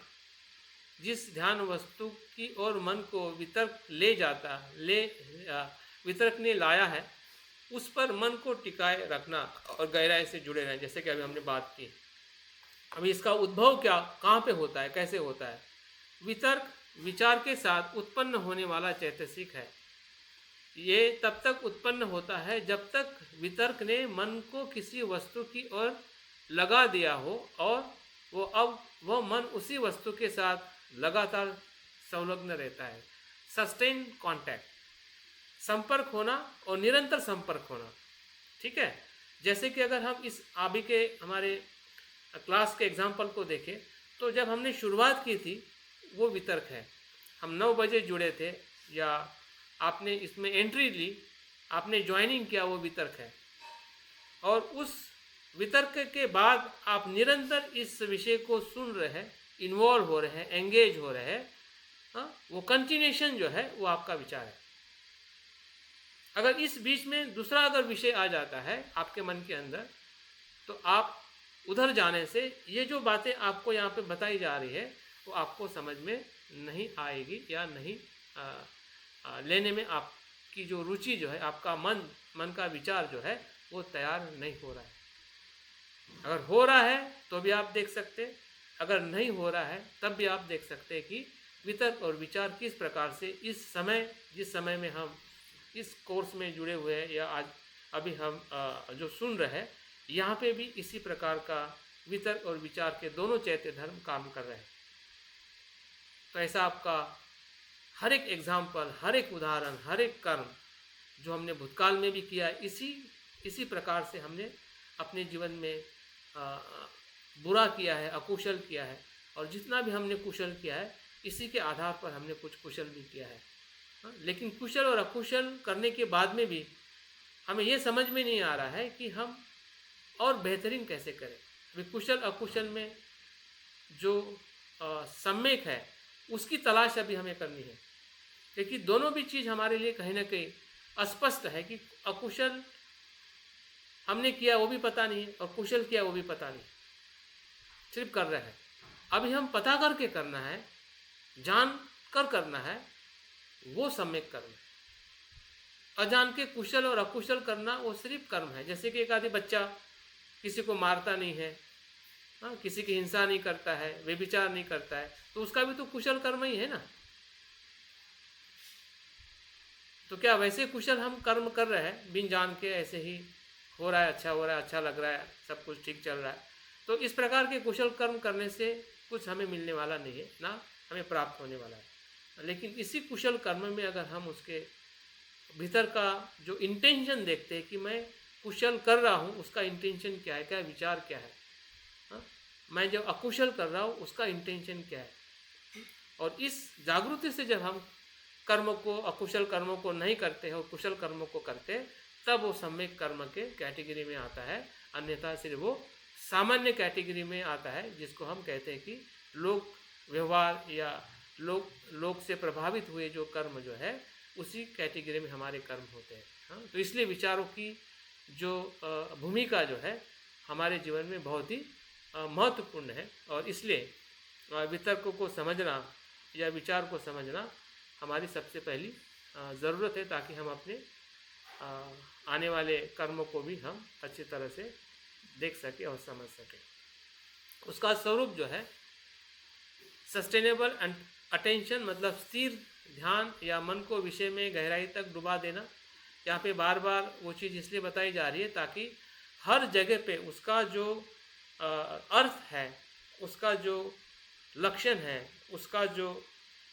जिस ध्यान वस्तु की ओर मन को वितर्क ने लाया है, उस पर मन को टिकाए रखना और गहराई से जुड़े रहें, जैसे कि अभी हमने बात की। अभी इसका उद्भव कहाँ पे होता है, कैसे होता है? वितर्क विचार के साथ उत्पन्न होने वाला चैतसिक है। ये तब तक उत्पन्न होता है जब तक वितर्क ने मन को किसी वस्तु की ओर लगा दिया हो और वह मन उसी वस्तु के साथ लगातार संलग्न रहता है। सस्टेन कांटेक्ट, संपर्क होना और निरंतर संपर्क होना। ठीक है, जैसे कि अगर हम इस अभी के हमारे क्लास के एग्जाम्पल को देखें, तो जब हमने शुरुआत की थी वो वितर्क है। हम 9 बजे जुड़े थे या आपने इसमें एंट्री ली, आपने ज्वाइनिंग किया, वो वितर्क है। और उस वितर्क के बाद आप निरंतर इस विषय को सुन रहे हैं, इन्वॉल्व हो रहे हैं, एंगेज हो रहे हैं, वो कंटिन्यूएशन जो है वो आपका विचार है। अगर इस बीच में दूसरा अगर विषय आ जाता है आपके मन के अंदर, तो आप उधर जाने से ये जो बातें आपको यहाँ पे बताई जा रही है वो आपको समझ में नहीं आएगी या नहीं लेने में आपकी जो रुचि जो है, आपका मन का विचार जो है वो तैयार नहीं हो रहा है। अगर हो रहा है तो भी आप देख सकते, अगर नहीं हो रहा है तब भी आप देख सकते हैं कि वितर्क और विचार किस प्रकार से जिस समय में हम इस कोर्स में जुड़े हुए हैं या आज अभी हम जो सुन रहे हैं, यहाँ पे भी इसी प्रकार का वितर्क और विचार के दोनों चैत्य धर्म काम कर रहे हैं। तो ऐसा आपका हर एक एग्जाम्पल, हर एक उदाहरण, हर एक कर्म जो हमने भूतकाल में भी किया है, इसी प्रकार से हमने अपने जीवन में बुरा किया है, अकुशल किया है, और जितना भी हमने कुशल किया है इसी के आधार पर हमने कुछ कुशल भी किया है। लेकिन कुशल और अकुशल करने के बाद में भी हमें ये समझ में नहीं आ रहा है कि हम और बेहतरीन कैसे करें। अभी कुशल अकुशल में जो सम्यक है उसकी तलाश अभी हमें करनी है, क्योंकि दोनों भी चीज़ हमारे लिए कहीं ना कहीं अस्पष्ट है कि अकुशल हमने किया वो भी पता नहीं है और कुशल किया वो भी पता नहीं, सिर्फ कर रहे हैं। अभी हम पता करके करना है, जान कर करना है, वो सम्यक कर्म है। अजान के कुशल और अकुशल करना वो सिर्फ कर्म है। जैसे कि एक आदि बच्चा किसी को मारता नहीं है, किसी की हिंसा नहीं करता है, व्यभिचार नहीं करता है, तो उसका भी तो कुशल कर्म ही है ना। तो क्या वैसे कुशल हम कर्म कर रहे हैं बिन जान के, ऐसे ही हो रहा है, अच्छा हो रहा है, अच्छा लग रहा है, सब कुछ ठीक चल रहा है, तो इस प्रकार के कुशल कर्म करने से कुछ हमें मिलने वाला नहीं है, ना हमें प्राप्त होने वाला है। लेकिन इसी कुशल कर्म में अगर हम उसके भीतर का जो इंटेंशन देखते हैं कि मैं कुशल कर रहा हूँ, उसका इंटेंशन क्या है, क्या विचार क्या है, मैं जो अकुशल कर रहा हूँ उसका इंटेंशन क्या है, और इस जागृति से जब हम कर्म को, अकुशल कर्मों को नहीं करते हैं और कुशल कर्मों को करते हैं, तब वो सम्यक कर्म के कैटेगरी में आता है। अन्यथा सिर्फ वो सामान्य कैटेगरी में आता है, जिसको हम कहते हैं कि लोक व्यवहार या लोक से प्रभावित हुए जो कर्म जो है उसी कैटेगरी में हमारे कर्म होते हैं। तो इसलिए विचारों की जो भूमिका जो है हमारे जीवन में बहुत ही महत्वपूर्ण है, और इसलिए वितर्कों को समझना या विचार को समझना हमारी सबसे पहली ज़रूरत है, ताकि हम अपने आने वाले कर्मों को भी हम अच्छी तरह से देख सके और समझ सके। उसका स्वरूप जो है सस्टेनेबल अटेंशन, मतलब स्थिर ध्यान या मन को विषय में गहराई तक डुबा देना। यहाँ पे बार बार वो चीज़ इसलिए बताई जा रही है ताकि हर जगह पे उसका जो अर्थ है, उसका जो लक्षण है, उसका जो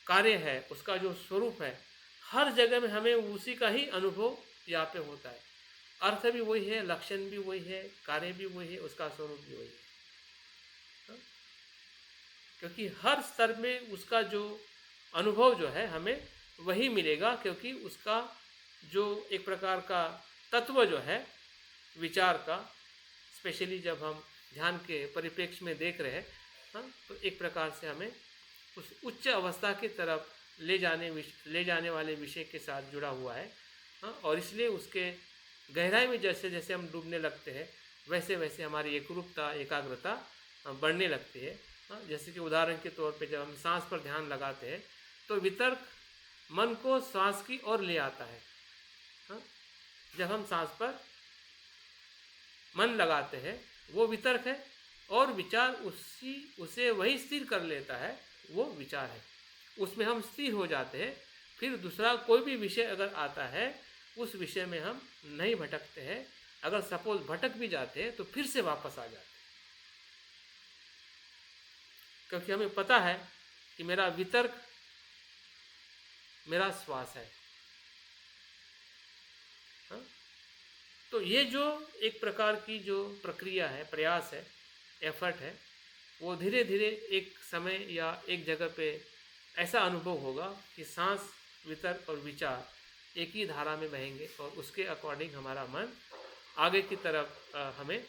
कार्य है, उसका जो स्वरूप है, हर जगह में हमें उसी का ही अनुभव यहाँ पे होता है। अर्थ भी वही है, लक्षण भी वही है, कार्य भी वही है, उसका स्वरूप भी वही है। क्योंकि हर स्तर में उसका जो अनुभव जो है हमें वही मिलेगा, क्योंकि उसका जो एक प्रकार का तत्व जो है विचार का, स्पेशली जब हम ध्यान के परिप्रेक्ष्य में देख रहे हैं, तो एक प्रकार से हमें उस उच्च अवस्था की तरफ ले जाने वाले विषय के साथ जुड़ा हुआ है। और इसलिए उसके गहराई में जैसे जैसे हम डूबने लगते हैं वैसे वैसे हमारी एकरूपता, एकाग्रता बढ़ने लगती है। जैसे कि उदाहरण के तौर पे जब हम सांस पर ध्यान लगाते हैं तो वितर्क मन को सांस की ओर ले आता है। जब हम सांस पर मन लगाते हैं वो वितर्क है, और विचार उसे वही स्थिर कर लेता है, वो विचार है, उसमें हम स्थिर हो जाते हैं। फिर दूसरा कोई भी विषय अगर आता है उस विषय में हम नहीं भटकते हैं। अगर सपोज भटक भी जाते हैं तो फिर से वापस आ जाते हैं, क्योंकि हमें पता है कि मेरा वितर्क मेरा श्वास है। तो ये जो एक प्रकार की जो प्रक्रिया है, प्रयास है, एफर्ट है, वो धीरे धीरे एक समय या एक जगह पे ऐसा अनुभव होगा कि सांस, वितर्क और विचार एक ही धारा में बहेंगे और उसके अकॉर्डिंग हमारा मन आगे की तरफ हमें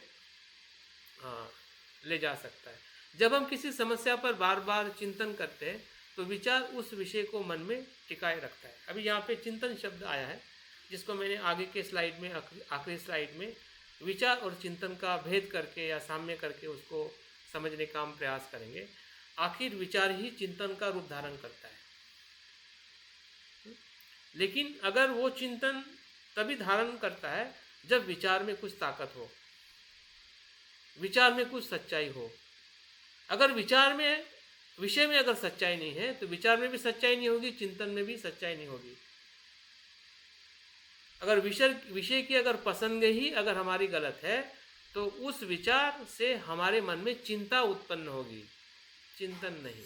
ले जा सकता है। जब हम किसी समस्या पर बार बार चिंतन करते हैं तो विचार उस विषय को मन में टिकाए रखता है। अभी यहाँ पे चिंतन शब्द आया है, जिसको मैंने आगे के स्लाइड में, आखिरी स्लाइड में विचार और चिंतन का भेद करके या साम्य करके उसको समझने का हम प्रयास करेंगे। आखिर विचार ही चिंतन का रूप धारण करता है, लेकिन अगर वो चिंतन तभी धारण करता है जब विचार में कुछ ताकत हो, विचार में कुछ सच्चाई हो। अगर विचार में, विषय में अगर सच्चाई नहीं है तो विचार में भी सच्चाई नहीं होगी, चिंतन में भी सच्चाई नहीं होगी। अगर विषय की अगर पसंद ही अगर हमारी गलत है तो उस विचार से हमारे मन में चिंता उत्पन्न होगी, चिंतन नहीं।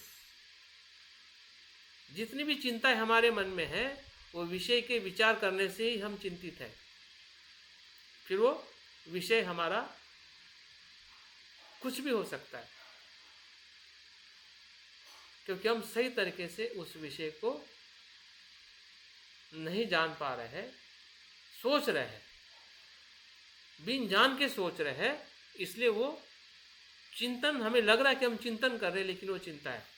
जितनी भी चिंताएं हमारे मन में है वो विषय के विचार करने से ही हम चिंतित हैं। फिर वो विषय हमारा कुछ भी हो सकता है, क्योंकि हम सही तरीके से उस विषय को नहीं जान पा रहे हैं, सोच रहे हैं, बिन जान के सोच रहे हैं। इसलिए वो चिंतन, हमें लग रहा है कि हम चिंतन कर रहे हैं, लेकिन वो चिंता है।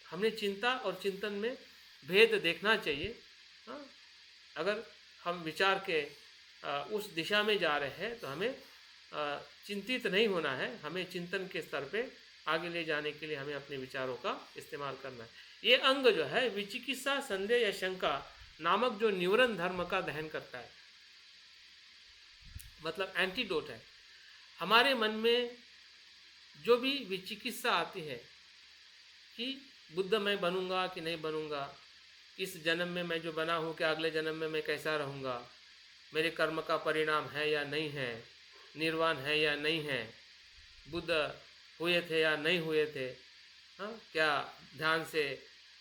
हमने चिंता और चिंतन में भेद देखना चाहिए। अगर हम विचार के उस दिशा में जा रहे हैं तो हमें चिंतित नहीं होना है, हमें चिंतन के स्तर पे आगे ले जाने के लिए हमें अपने विचारों का इस्तेमाल करना है। ये अंग जो है विचिकित्सा, संदेह या शंका नामक जो न्यूरन धर्म का दहन करता है, मतलब एंटीडोट है। हमारे मन में जो भी विचिकित्सा आती है कि बुद्ध मैं बनूंगा कि नहीं बनूंगा, इस जन्म में मैं जो बना हूँ क्या अगले जन्म में मैं कैसा रहूँगा, मेरे कर्म का परिणाम है या नहीं है, निर्वाण है या नहीं है, बुद्ध हुए थे या नहीं हुए थे, क्या ध्यान से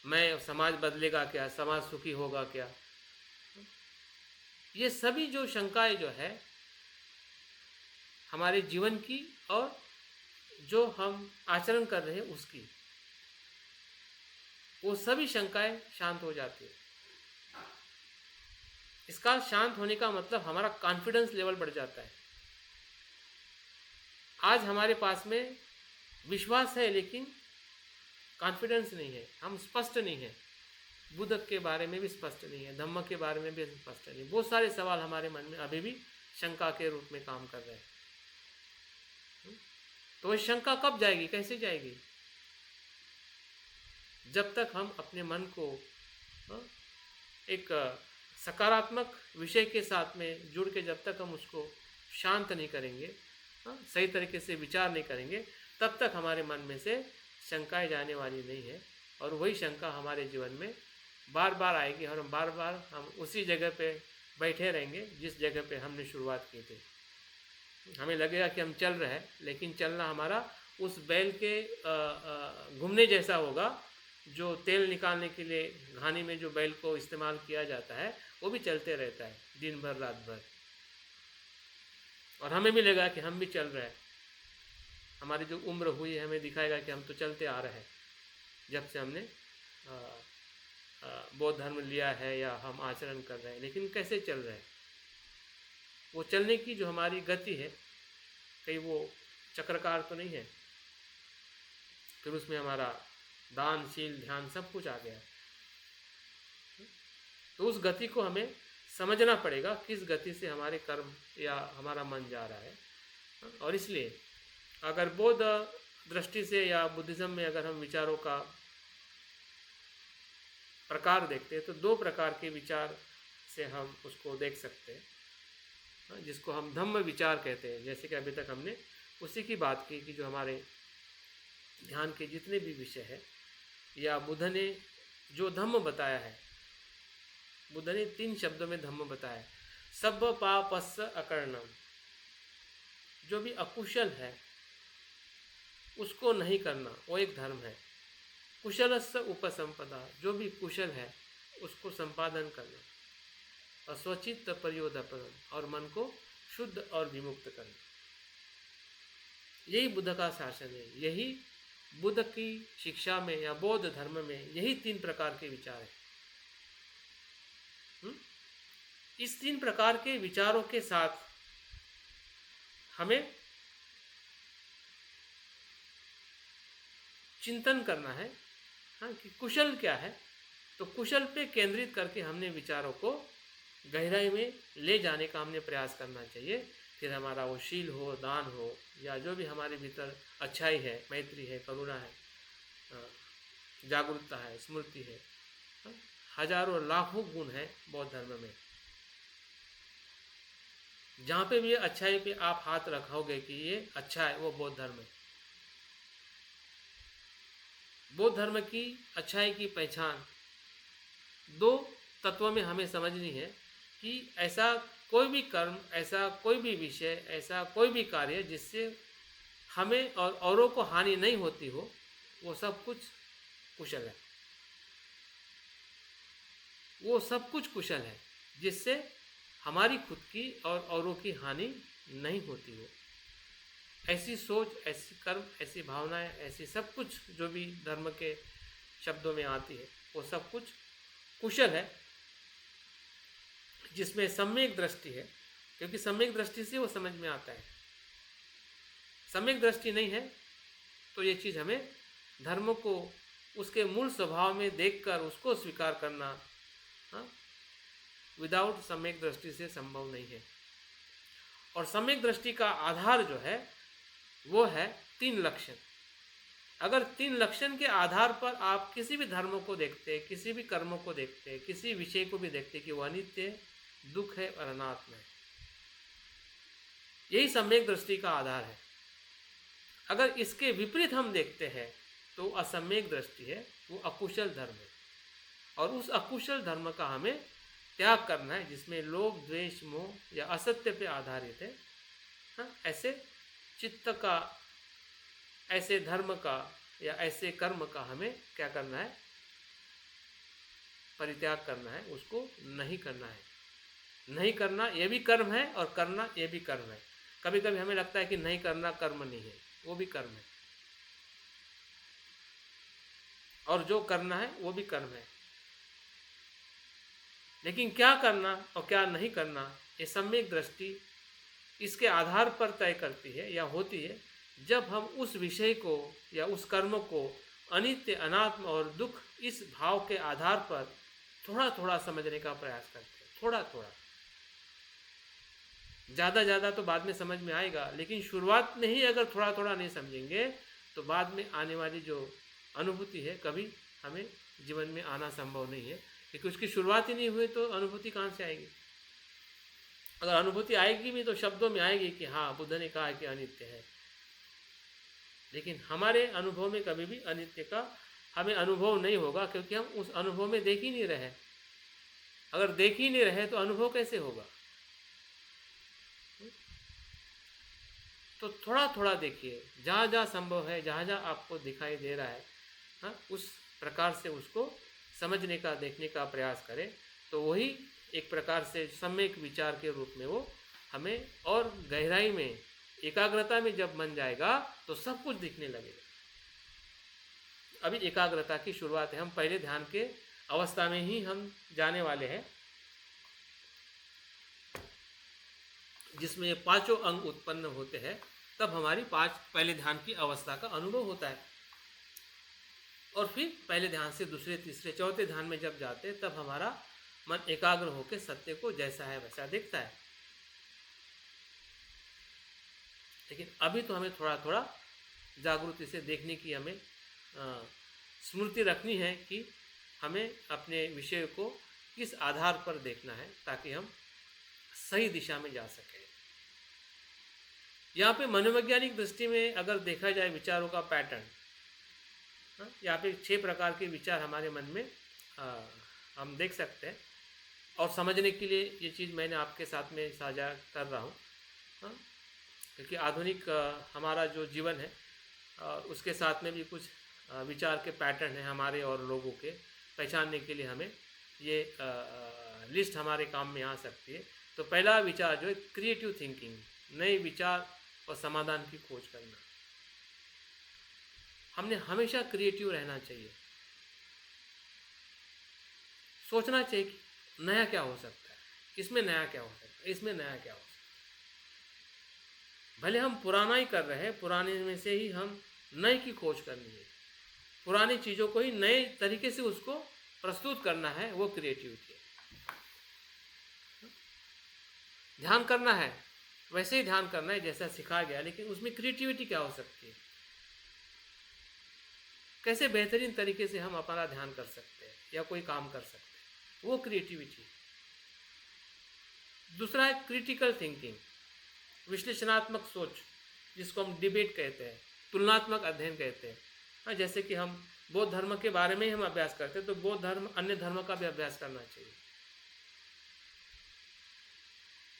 मैं, समाज बदलेगा क्या, समाज सुखी होगा क्या, ये सभी जो शंकाएं जो है हमारे जीवन की और जो हम आचरण कर रहे हैं उसकी, वो सभी शंकाएं शांत हो जाती है। इसका शांत होने का मतलब हमारा कॉन्फिडेंस लेवल बढ़ जाता है। आज हमारे पास में विश्वास है लेकिन कॉन्फिडेंस नहीं है, हम स्पष्ट नहीं है, बुद्ध के बारे में भी स्पष्ट नहीं है, धम्म के बारे में भी स्पष्ट नहीं। बहुत सारे सवाल हमारे मन में अभी भी शंका के रूप में काम कर रहे हैं। तो वह शंका कब जाएगी, कैसे जाएगी? जब तक हम अपने मन को हाँ, एक सकारात्मक विषय के साथ में जुड़ के जब तक हम उसको शांत नहीं करेंगे, सही तरीके से विचार नहीं करेंगे, तब तक हमारे मन में से शंकाएं जाने वाली नहीं है। और वही शंका हमारे जीवन में बार बार आएगी और बार बार हम उसी जगह पे बैठे रहेंगे जिस जगह पे हमने शुरुआत की थी। हमें लगेगा कि हम चल रहे हैं, लेकिन चलना हमारा उस बैल के घूमने जैसा होगा। जो तेल निकालने के लिए घानी में जो बैल को इस्तेमाल किया जाता है वो भी चलते रहता है दिन भर रात भर, और हमें भी लगेगा कि हम भी चल रहे हैं। हमारी जो उम्र हुई है हमें दिखाएगा कि हम तो चलते आ रहे हैं जब से हमने बौद्ध धर्म लिया है या हम आचरण कर रहे हैं। लेकिन कैसे चल रहे हैं? वो चलने की जो हमारी गति है, कहीं वो चक्रकार तो नहीं है? फिर उसमें हमारा दान, शील, ध्यान सब कुछ आ गया। तो उस गति को हमें समझना पड़ेगा, किस गति से हमारे कर्म या हमारा मन जा रहा है। और इसलिए अगर बौद्ध दृष्टि से या बुद्धिज़्म में अगर हम विचारों का प्रकार देखते हैं तो दो प्रकार के विचार से हम उसको देख सकते हैं, जिसको हम धम्म विचार कहते हैं। जैसे कि अभी तक हमने उसी की बात की कि जो हमारे ध्यान के जितने भी विषय है या बुद्ध ने जो धम्म बताया है, बुद्ध ने 3 शब्दों में धम्म बताया है। सब पापस्य अकर्णम, जो भी अकुशल है उसको नहीं करना, वो एक धर्म है। कुशलस्य उपसंपदा, जो भी कुशल है उसको संपादन करना। अस्वचित्त पर्योदपनम, और मन को शुद्ध और विमुक्त करना। यही बुद्ध का शासन है, यही बुद्ध की शिक्षा में या बौद्ध धर्म में यही 3 प्रकार के विचार हैं। इस 3 प्रकार के विचारों के साथ हमें चिंतन करना है, कि कुशल क्या है। तो कुशल पे केंद्रित करके हमने विचारों को गहराई में ले जाने का हमने प्रयास करना चाहिए। फिर हमारा वो शील हो, दान हो, या जो भी हमारे भीतर अच्छाई है, मैत्री है, करुणा है, जागरूकता है, स्मृति है, हजारों लाखों गुण है बौद्ध धर्म में। जहाँ पे भी अच्छाई पे आप हाथ रखोगे कि ये अच्छा है, वो बौद्ध धर्म है। बौद्ध धर्म की अच्छाई की पहचान 2 तत्वों में हमें समझनी है कि ऐसा कोई भी कर्म, ऐसा कोई भी विषय, ऐसा कोई भी कार्य जिससे हमें और औरों को हानि नहीं होती हो, वो सब कुछ कुशल है। वो सब कुछ कुशल है जिससे हमारी खुद की और औरों की हानि नहीं होती हो। ऐसी सोच, ऐसी कर्म, ऐसी भावनाएं, ऐसी सब कुछ जो भी धर्म के शब्दों में आती है, वो सब कुछ कुशल है, जिसमें सम्यक दृष्टि है। क्योंकि सम्यक दृष्टि से वो समझ में आता है। सम्यक दृष्टि नहीं है तो ये चीज़ हमें धर्म को उसके मूल स्वभाव में देखकर उसको स्वीकार करना विदाउट सम्यक दृष्टि से संभव नहीं है। और सम्यक दृष्टि का आधार जो है वो है 3 लक्षण। अगर 3 लक्षण के आधार पर आप किसी भी धर्म को देखते, किसी भी कर्मों को देखते, किसी विषय को भी देखते कि वो अनित्य है, दुख है और अनात्म है, यही सम्यक दृष्टि का आधार है। अगर इसके विपरीत हम देखते हैं तो असम्यक दृष्टि है, वो अकुशल धर्म है। और उस अकुशल धर्म का हमें त्याग करना है, जिसमें लोभ, द्वेष, मोह या असत्य पे आधारित है। ऐसे चित्त का, ऐसे धर्म का या ऐसे कर्म का हमें क्या करना है? परित्याग करना है, उसको नहीं करना है। नहीं करना ये भी कर्म है और करना ये भी कर्म है। कभी कभी हमें लगता है कि नहीं करना कर्म नहीं है, वो भी कर्म है। और जो करना है वो भी कर्म है। लेकिन क्या करना और क्या नहीं करना, ये सम्यक दृष्टि इसके आधार पर तय करती है या होती है जब हम उस विषय को या उस कर्म को अनित्य, अनात्म और दुख इस भाव के आधार पर थोड़ा थोड़ा समझने का प्रयास करते हैं। थोड़ा थोड़ा, ज़्यादा तो बाद में समझ में आएगा, लेकिन शुरुआत में ही अगर थोड़ा थोड़ा नहीं समझेंगे तो बाद में आने वाली जो अनुभूति है कभी हमें जीवन में आना संभव नहीं है, क्योंकि उसकी शुरुआत ही नहीं हुई तो अनुभूति कहाँ से आएगी। अगर अनुभूति आएगी भी तो शब्दों में आएगी कि हाँ, बुद्ध ने कहा कि अनित्य है, लेकिन हमारे अनुभव में कभी भी अनित्य का हमें अनुभव नहीं होगा, क्योंकि हम उस अनुभव में देख ही नहीं रहे। अगर देख ही नहीं रहे तो अनुभव कैसे होगा। तो थोड़ा थोड़ा देखिए, जहाँ जहाँ संभव है, जहाँ जहाँ आपको दिखाई दे रहा है, हाँ, उस प्रकार से उसको समझने का, देखने का प्रयास करें, तो वही एक प्रकार से सम्यक विचार के रूप में वो हमें और गहराई में, एकाग्रता में जब मन जाएगा तो सब कुछ दिखने लगेगा। अभी एकाग्रता की शुरुआत है, हम पहले ध्यान के अवस्था में ही हम जाने वाले हैं, जिसमें ये पांचों अंग उत्पन्न होते हैं, तब हमारी पहले ध्यान की अवस्था का अनुभव होता है। और फिर पहले ध्यान से दूसरे, तीसरे, चौथे ध्यान में जब जाते हैं, तब हमारा मन एकाग्र होकर सत्य को जैसा है वैसा देखता है। लेकिन अभी तो हमें थोड़ा थोड़ा जागृति से देखने की हमें स्मृति रखनी है कि हमें अपने विषय को किस आधार पर देखना है, ताकि हम सही दिशा में जा सकें। यहाँ पे मनोवैज्ञानिक दृष्टि में अगर देखा जाए विचारों का पैटर्न, यहाँ पे 6 प्रकार के विचार हमारे मन में हम देख सकते हैं। और समझने के लिए ये चीज़ मैंने आपके साथ में साझा कर रहा हूँ, क्योंकि आधुनिक हमारा जो जीवन है उसके साथ में भी कुछ विचार के पैटर्न हैं हमारे और लोगों के, पहचानने के लिए हमें ये लिस्ट हमारे काम में आ सकती है। तो पहला विचार जो है क्रिएटिव थिंकिंग, नए विचार और समाधान की खोज करना। हमने हमेशा क्रिएटिव रहना चाहिए, सोचना चाहिए कि नया क्या हो सकता है, इसमें नया क्या हो सकता है, इसमें नया क्या हो सकता है। भले हम पुराना ही कर रहे हैं, पुराने में से ही हम नए की खोज करनी है, पुरानी चीज़ों को ही नए तरीके से उसको प्रस्तुत करना है, वो क्रिएटिविटी है। ध्यान करना है वैसे ही ध्यान करना है जैसा सिखाया गया, लेकिन उसमें क्रिएटिविटी क्या हो सकती है, कैसे बेहतरीन तरीके से हम अपना ध्यान कर सकते हैं या कोई काम कर सकते हैं, वो क्रिएटिविटी। दूसरा है क्रिटिकल थिंकिंग, विश्लेषणात्मक सोच, जिसको हम डिबेट कहते हैं, तुलनात्मक अध्ययन कहते हैं। हाँ, जैसे कि हम बौद्ध धर्म के बारे में ही हम अभ्यास करते हैं, तो बौद्ध धर्म अन्य धर्म का भी अभ्यास करना चाहिए।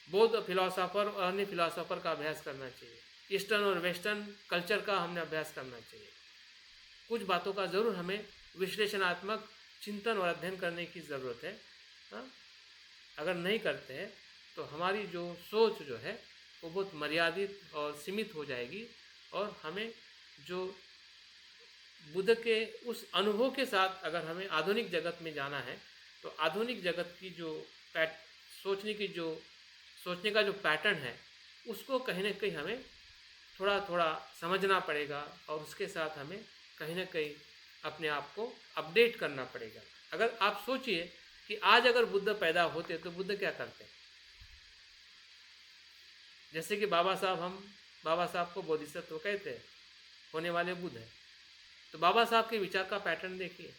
बौद्ध फिलोसोफर और अन्य फिलोसोफर का अभ्यास करना चाहिए, ईस्टर्न और वेस्टर्न कल्चर का हमने अभ्यास करना चाहिए। कुछ बातों का ज़रूर हमें विश्लेषणात्मक चिंतन और अध्ययन करने की ज़रूरत है। हाँ, अगर नहीं करते हैं तो हमारी जो सोच जो है वो बहुत मर्यादित और सीमित हो जाएगी, और हमें जो बुद्ध के उस अनुभव के साथ अगर हमें आधुनिक जगत में जाना है, तो आधुनिक जगत की जो सोचने का जो पैटर्न है, उसको कहीं ना कहीं हमें थोड़ा थोड़ा समझना पड़ेगा, और उसके साथ हमें कहीं ना कहीं अपने आप को अपडेट करना पड़ेगा। अगर आप सोचिए कि आज अगर बुद्ध पैदा होते तो बुद्ध क्या करते। जैसे कि बाबा साहब को बोधिसत्व कहते हैं, होने वाले बुद्ध हैं, तो बाबा साहब के विचार का पैटर्न देखिए।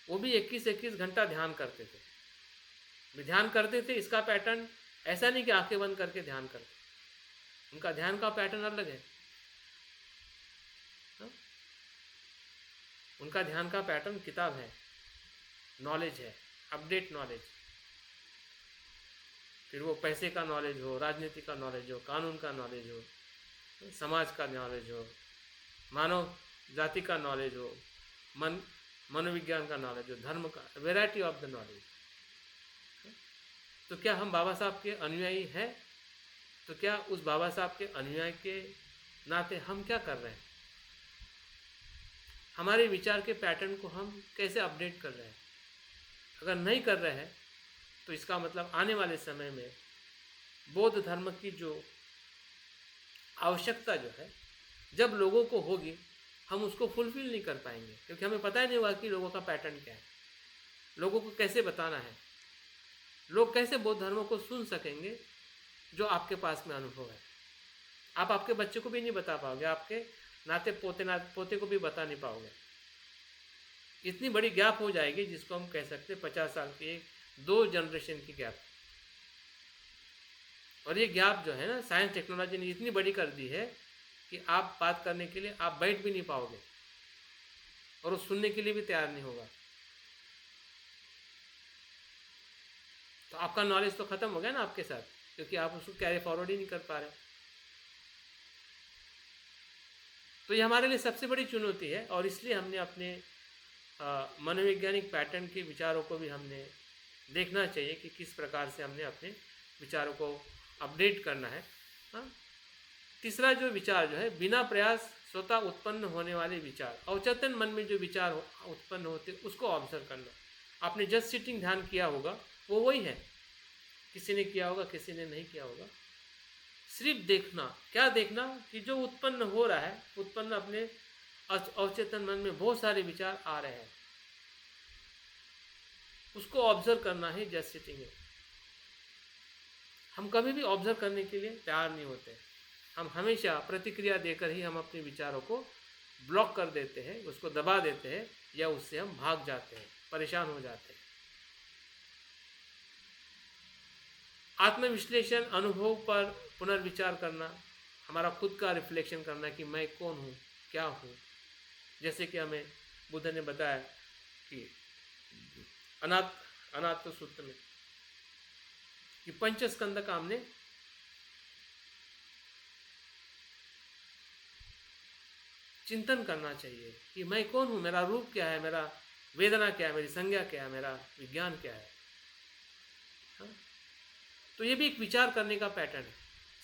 वो भी 21 घंटा ध्यान करते थे, ध्यान करते थे। इसका पैटर्न ऐसा नहीं कि आंखें बंद करके ध्यान करते, उनका ध्यान का पैटर्न अलग है। उनका ध्यान का पैटर्न किताब है, नॉलेज है, अपडेट नॉलेज। फिर वो पैसे का नॉलेज हो, राजनीति का नॉलेज हो, कानून का नॉलेज हो, समाज का नॉलेज हो, मानव जाति का नॉलेज हो, मनोविज्ञान का नॉलेज हो, धर्म का, वैरायटी ऑफ द नॉलेज। तो क्या हम बाबा साहब के अनुयायी हैं? तो क्या उस बाबा साहब के अनुयायी के नाते हम क्या कर रहे हैं? हमारे विचार के पैटर्न को हम कैसे अपडेट कर रहे हैं? अगर नहीं कर रहे हैं तो इसका मतलब आने वाले समय में बौद्ध धर्म की जो आवश्यकता जो है, जब लोगों को होगी, हम उसको फुलफिल नहीं कर पाएंगे, क्योंकि हमें पता ही नहीं होगा कि लोगों का पैटर्न क्या है, लोगों को कैसे बताना है। लोग कैसे बौद्ध धर्म को सुन सकेंगे जो आपके पास में अनुभव है? आप आपके बच्चे को भी नहीं बता पाओगे, आपके नाते पोते को भी बता नहीं पाओगे। इतनी बड़ी गैप हो जाएगी जिसको हम कह सकते हैं 50 साल की 2 जनरेशन की गैप। और ये गैप जो है ना, साइंस टेक्नोलॉजी ने इतनी बड़ी कर दी है कि आप बात करने के लिए आप बैठ भी नहीं पाओगे और वो सुनने के लिए भी तैयार नहीं होगा। तो आपका नॉलेज तो खत्म हो गया ना आपके साथ, क्योंकि आप उसको कैरी फॉरवर्ड ही नहीं कर पा रहे। तो ये हमारे लिए सबसे बड़ी चुनौती है और इसलिए हमने अपने मनोवैज्ञानिक पैटर्न के विचारों को भी हमने देखना चाहिए कि किस प्रकार से हमने अपने विचारों को अपडेट करना है। हाँ, तीसरा जो विचार जो है, बिना प्रयास स्वतः उत्पन्न होने वाले विचार, अवचेतन मन में जो विचार उत्पन्न होते उसको ऑब्जर्व करना। आपने जस्ट सिटिंग ध्यान किया होगा वो वही है, किसी ने किया होगा किसी ने नहीं किया होगा। सिर्फ देखना, क्या देखना कि जो उत्पन्न हो रहा है, उत्पन्न अपने अवचेतन मन में बहुत सारे विचार आ रहे हैं, उसको ऑब्जर्व करना ही जस्ट सिटिंग है। हम कभी भी ऑब्जर्व करने के लिए तैयार नहीं होते। हम हमेशा प्रतिक्रिया देकर ही हम अपने विचारों को ब्लॉक कर देते हैं, उसको दबा देते हैं या उससे हम भाग जाते हैं, परेशान हो जाते हैं। आत्मविश्लेषण, अनुभव पर पुनर्विचार करना, हमारा खुद का रिफ्लेक्शन करना कि मैं कौन हूँ, क्या हूँ। जैसे कि हमें बुद्ध ने बताया कि अनात्म सूत्र में कि पंचस्कंद का हमने चिंतन करना चाहिए कि मैं कौन हूँ, मेरा रूप क्या है, मेरा वेदना क्या है, मेरी संज्ञा क्या है, मेरा विज्ञान क्या है। हाँ? तो ये भी एक विचार करने का पैटर्न है।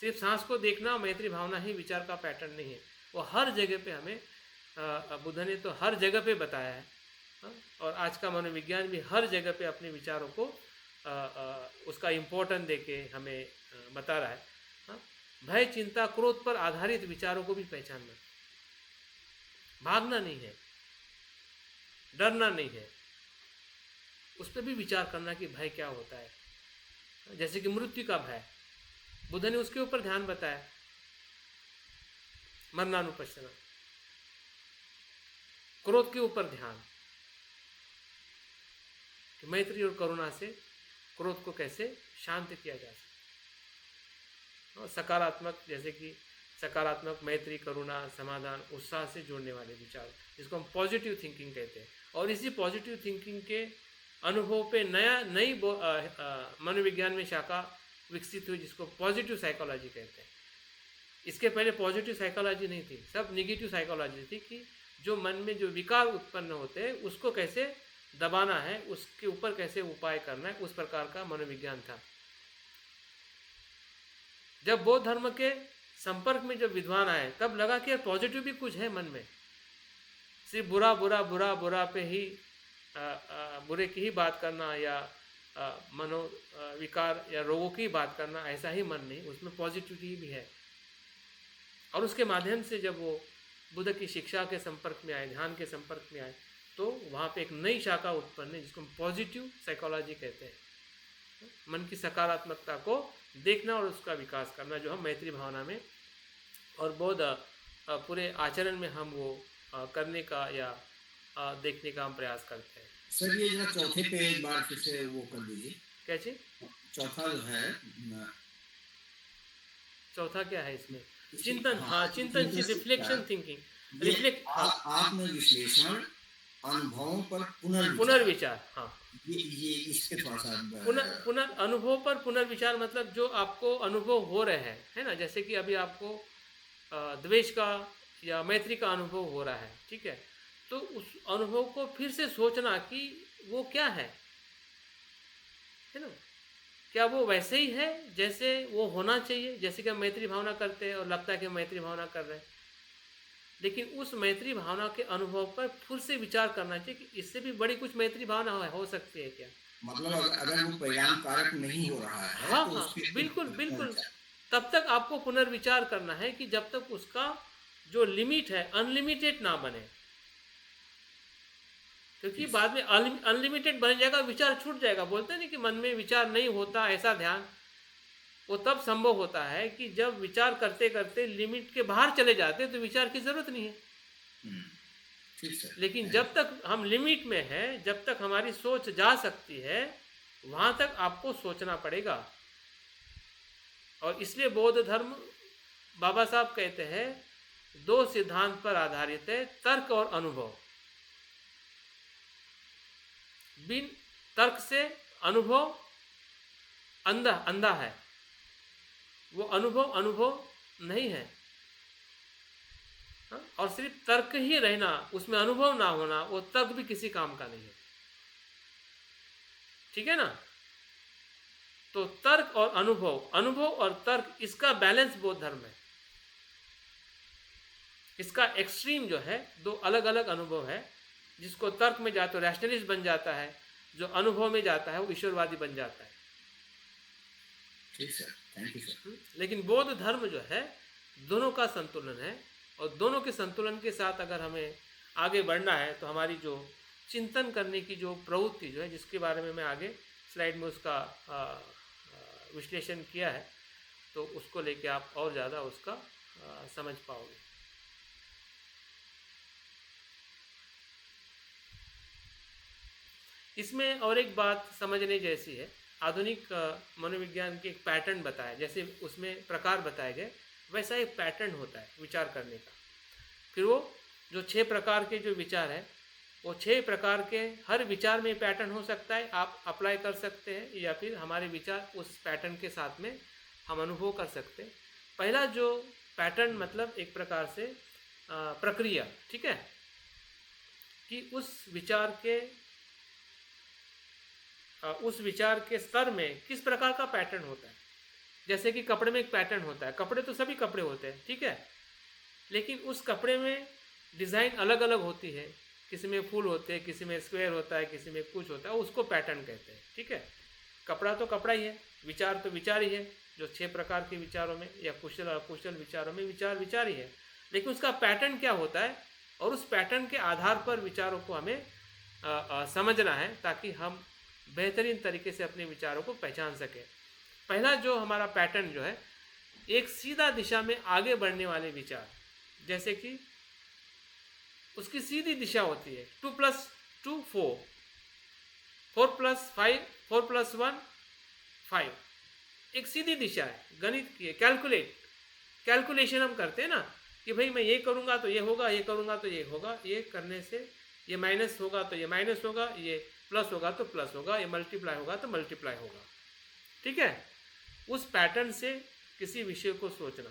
सिर्फ सांस को देखना, मैत्री भावना ही विचार का पैटर्न नहीं है, वो हर जगह पे हमें बुद्ध ने तो हर जगह पे बताया है। और आज का मनोविज्ञान भी हर जगह पे अपने विचारों को उसका इम्पोर्टेंस देके हमें बता रहा है। भय, चिंता, क्रोध पर आधारित विचारों को भी पहचानना, भागना नहीं है, डरना नहीं है, उस पर भी विचार करना कि भय क्या होता है। जैसे कि मृत्यु का भय, बुद्ध ने उसके ऊपर ध्यान बताया, मरणानुपश्यना। क्रोध के ऊपर ध्यान कि मैत्री और करुणा से क्रोध को कैसे शांत किया जा सकता। और सकारात्मक, जैसे कि सकारात्मक, मैत्री, करुणा, समाधान, उत्साह से जोड़ने वाले विचार, जिसको हम पॉजिटिव थिंकिंग कहते हैं। और इसी पॉजिटिव थिंकिंग के अनुभव पे नई मनोविज्ञान में शाखा विकसित हुई, जिसको पॉजिटिव साइकोलॉजी कहते हैं। इसके पहले पॉजिटिव साइकोलॉजी नहीं थी, सब निगेटिव साइकोलॉजी थी कि जो मन में जो विकार उत्पन्न होते हैं उसको कैसे दबाना है, उसके ऊपर कैसे उपाय करना है, उस प्रकार का मनोविज्ञान था। जब बौद्ध धर्म के संपर्क में जब विद्वान आए तब लगा कि पॉजिटिव भी कुछ है मन में, सिर्फ बुरा बुरा बुरा बुरा पे ही बुरे की ही बात करना या विकार या रोगों की बात करना, ऐसा ही मन नहीं, उसमें पॉजिटिविटी भी है। और उसके माध्यम से जब वो बुद्ध की शिक्षा के संपर्क में आए, ध्यान के संपर्क में आए, तो वहाँ पे एक नई शाखा उत्पन्न है जिसको हम पॉजिटिव साइकोलॉजी कहते हैं। मन की सकारात्मकता को देखना और उसका विकास करना, जो हम मैत्री भावना में और बौद्ध पूरे आचरण में हम वो करने का या देखने का हम प्रयास करते हैं। सर ये जरा चौथे पे एक बार फिर से वो कर दीजिए। क्या चीज? चौथा जो है, चौथा क्या है इसमें? चिंतन। हाँ, चिंतन, रिफ्लेक्शन, थिंकिंग, रिफ्लेक्ट, आत्मविश्लेषण, अनुभवों पर पुनर्विचार। हाँ, ये इसके थोड़ा सा अनुभव पर पुनर्विचार मतलब जो आपको अनुभव हो रहे हैं, है ना। जैसे कि अभी आपको द्वेष का या मैत्री का अनुभव हो रहा है, ठीक है, तो उस अनुभव को फिर से सोचना कि वो क्या है ना। क्या वो वैसे ही है जैसे वो होना चाहिए, जैसे कि हम मैत्री भावना करते हैं और लगता है कि हम मैत्री भावना कर रहे हैं, लेकिन उस मैत्री भावना के अनुभव पर फिर से विचार करना चाहिए कि इससे भी बड़ी कुछ मैत्री भावना हो सकती है क्या। मतलब अगर वो परिणाम कारक नहीं हो रहा है, हाँ हाँ, बिल्कुल बिल्कुल, तब तक आपको पुनर्विचार करना है कि जब तक उसका जो लिमिट है अनलिमिटेड ना बने, क्योंकि बाद में अनलिमिटेड बन जाएगा, विचार छूट जाएगा। बोलते नहीं कि मन में विचार नहीं होता, ऐसा ध्यान, वो तब संभव होता है कि जब विचार करते करते लिमिट के बाहर चले जाते हैं तो विचार की जरूरत नहीं है। ठीक सर। लेकिन जब तक हम लिमिट में हैं, जब तक हमारी सोच जा सकती है, वहां तक आपको सोचना पड़ेगा। और इसलिए बौद्ध धर्म, बाबा साहब कहते हैं, 2 सिद्धांत पर आधारित है, तर्क और अनुभव। बिन तर्क से अनुभव अंधा है, वो अनुभव नहीं है। और सिर्फ तर्क ही रहना, उसमें अनुभव ना होना, वो तर्क भी किसी काम का नहीं है। ठीक है ना? तो तर्क और अनुभव और तर्क, इसका बैलेंस बौद्ध धर्म है। इसका एक्सट्रीम जो है, 2 अलग अलग अनुभव है। जिसको तर्क में जाता है रैशनलिस्ट बन जाता है, जो अनुभव में जाता है वो ईश्वरवादी बन जाता है। ठीक सर, थैंक यू सर। लेकिन बौद्ध धर्म जो है, दोनों का संतुलन है। और दोनों के संतुलन के साथ अगर हमें आगे बढ़ना है तो हमारी जो चिंतन करने की जो प्रवृत्ति जो है, जिसके बारे में मैं आगे स्लाइड में उसका विश्लेषण किया है, तो उसको लेके आप और ज़्यादा उसका समझ पाओगे। इसमें और एक बात समझने जैसी है, आधुनिक मनोविज्ञान के एक पैटर्न बताया, जैसे उसमें प्रकार बताए गए, वैसा एक पैटर्न होता है विचार करने का। फिर वो जो 6 प्रकार के जो विचार है, वो 6 प्रकार के हर विचार में पैटर्न हो सकता है, आप अप्लाई कर सकते हैं, या फिर हमारे विचार उस पैटर्न के साथ में हम अनुभव कर सकते हैं। पहला जो पैटर्न मतलब एक प्रकार से प्रक्रिया, ठीक है, कि उस विचार के स्तर में किस प्रकार का पैटर्न होता है। जैसे कि कपड़े में एक पैटर्न होता है, कपड़े तो सभी कपड़े होते हैं, ठीक है, लेकिन उस कपड़े में डिज़ाइन अलग अलग होती है, किसी में फूल होते हैं, किसी में स्क्वायर होता है, किसी में कुछ होता है, उसको पैटर्न कहते हैं। ठीक है, कपड़ा तो कपड़ा ही है, विचार तो विचार ही है। जो 6 प्रकार के विचारों में या कुशल और अकुशल विचारों में विचार ही है, लेकिन उसका पैटर्न क्या होता है, और उस पैटर्न के आधार पर विचारों को हमें समझना है, ताकि हम बेहतरीन तरीके से अपने विचारों को पहचान सकें। पहला जो हमारा पैटर्न जो है, एक सीधा दिशा में आगे बढ़ने वाले विचार, जैसे कि उसकी सीधी दिशा होती है 2 + 2 4, 4 + 5, 4 + 1 5, एक सीधी दिशा है, गणित की है, कैलकुलेशन हम करते हैं ना, कि भाई मैं ये करूँगा तो ये होगा, ये करूँगा तो ये होगा, ये करने से ये माइनस होगा तो ये माइनस होगा, ये प्लस होगा तो प्लस होगा, ये मल्टीप्लाई होगा तो मल्टीप्लाई होगा। ठीक है, उस पैटर्न से किसी विषय को सोचना,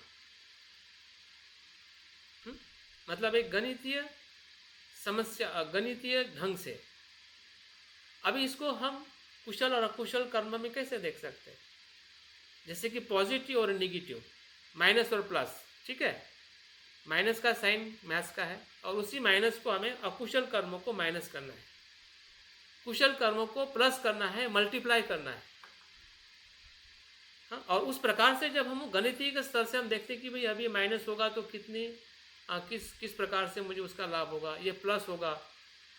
मतलब एक गणितीय समस्या, गणितीय ढंग से। अभी इसको हम कुशल और अकुशल कर्म में कैसे देख सकते हैं, जैसे कि पॉजिटिव और नेगेटिव, माइनस और प्लस। ठीक है, माइनस का साइन मैथ्स का है, और उसी माइनस को हमें अकुशल कर्मों को माइनस करना है, कुशल कर्मों को प्लस करना है, मल्टीप्लाई करना है। हाँ, और उस प्रकार से जब हम गणितीय के स्तर से हम देखते हैं कि भाई अभी माइनस होगा तो किस प्रकार से मुझे उसका लाभ होगा, ये प्लस होगा,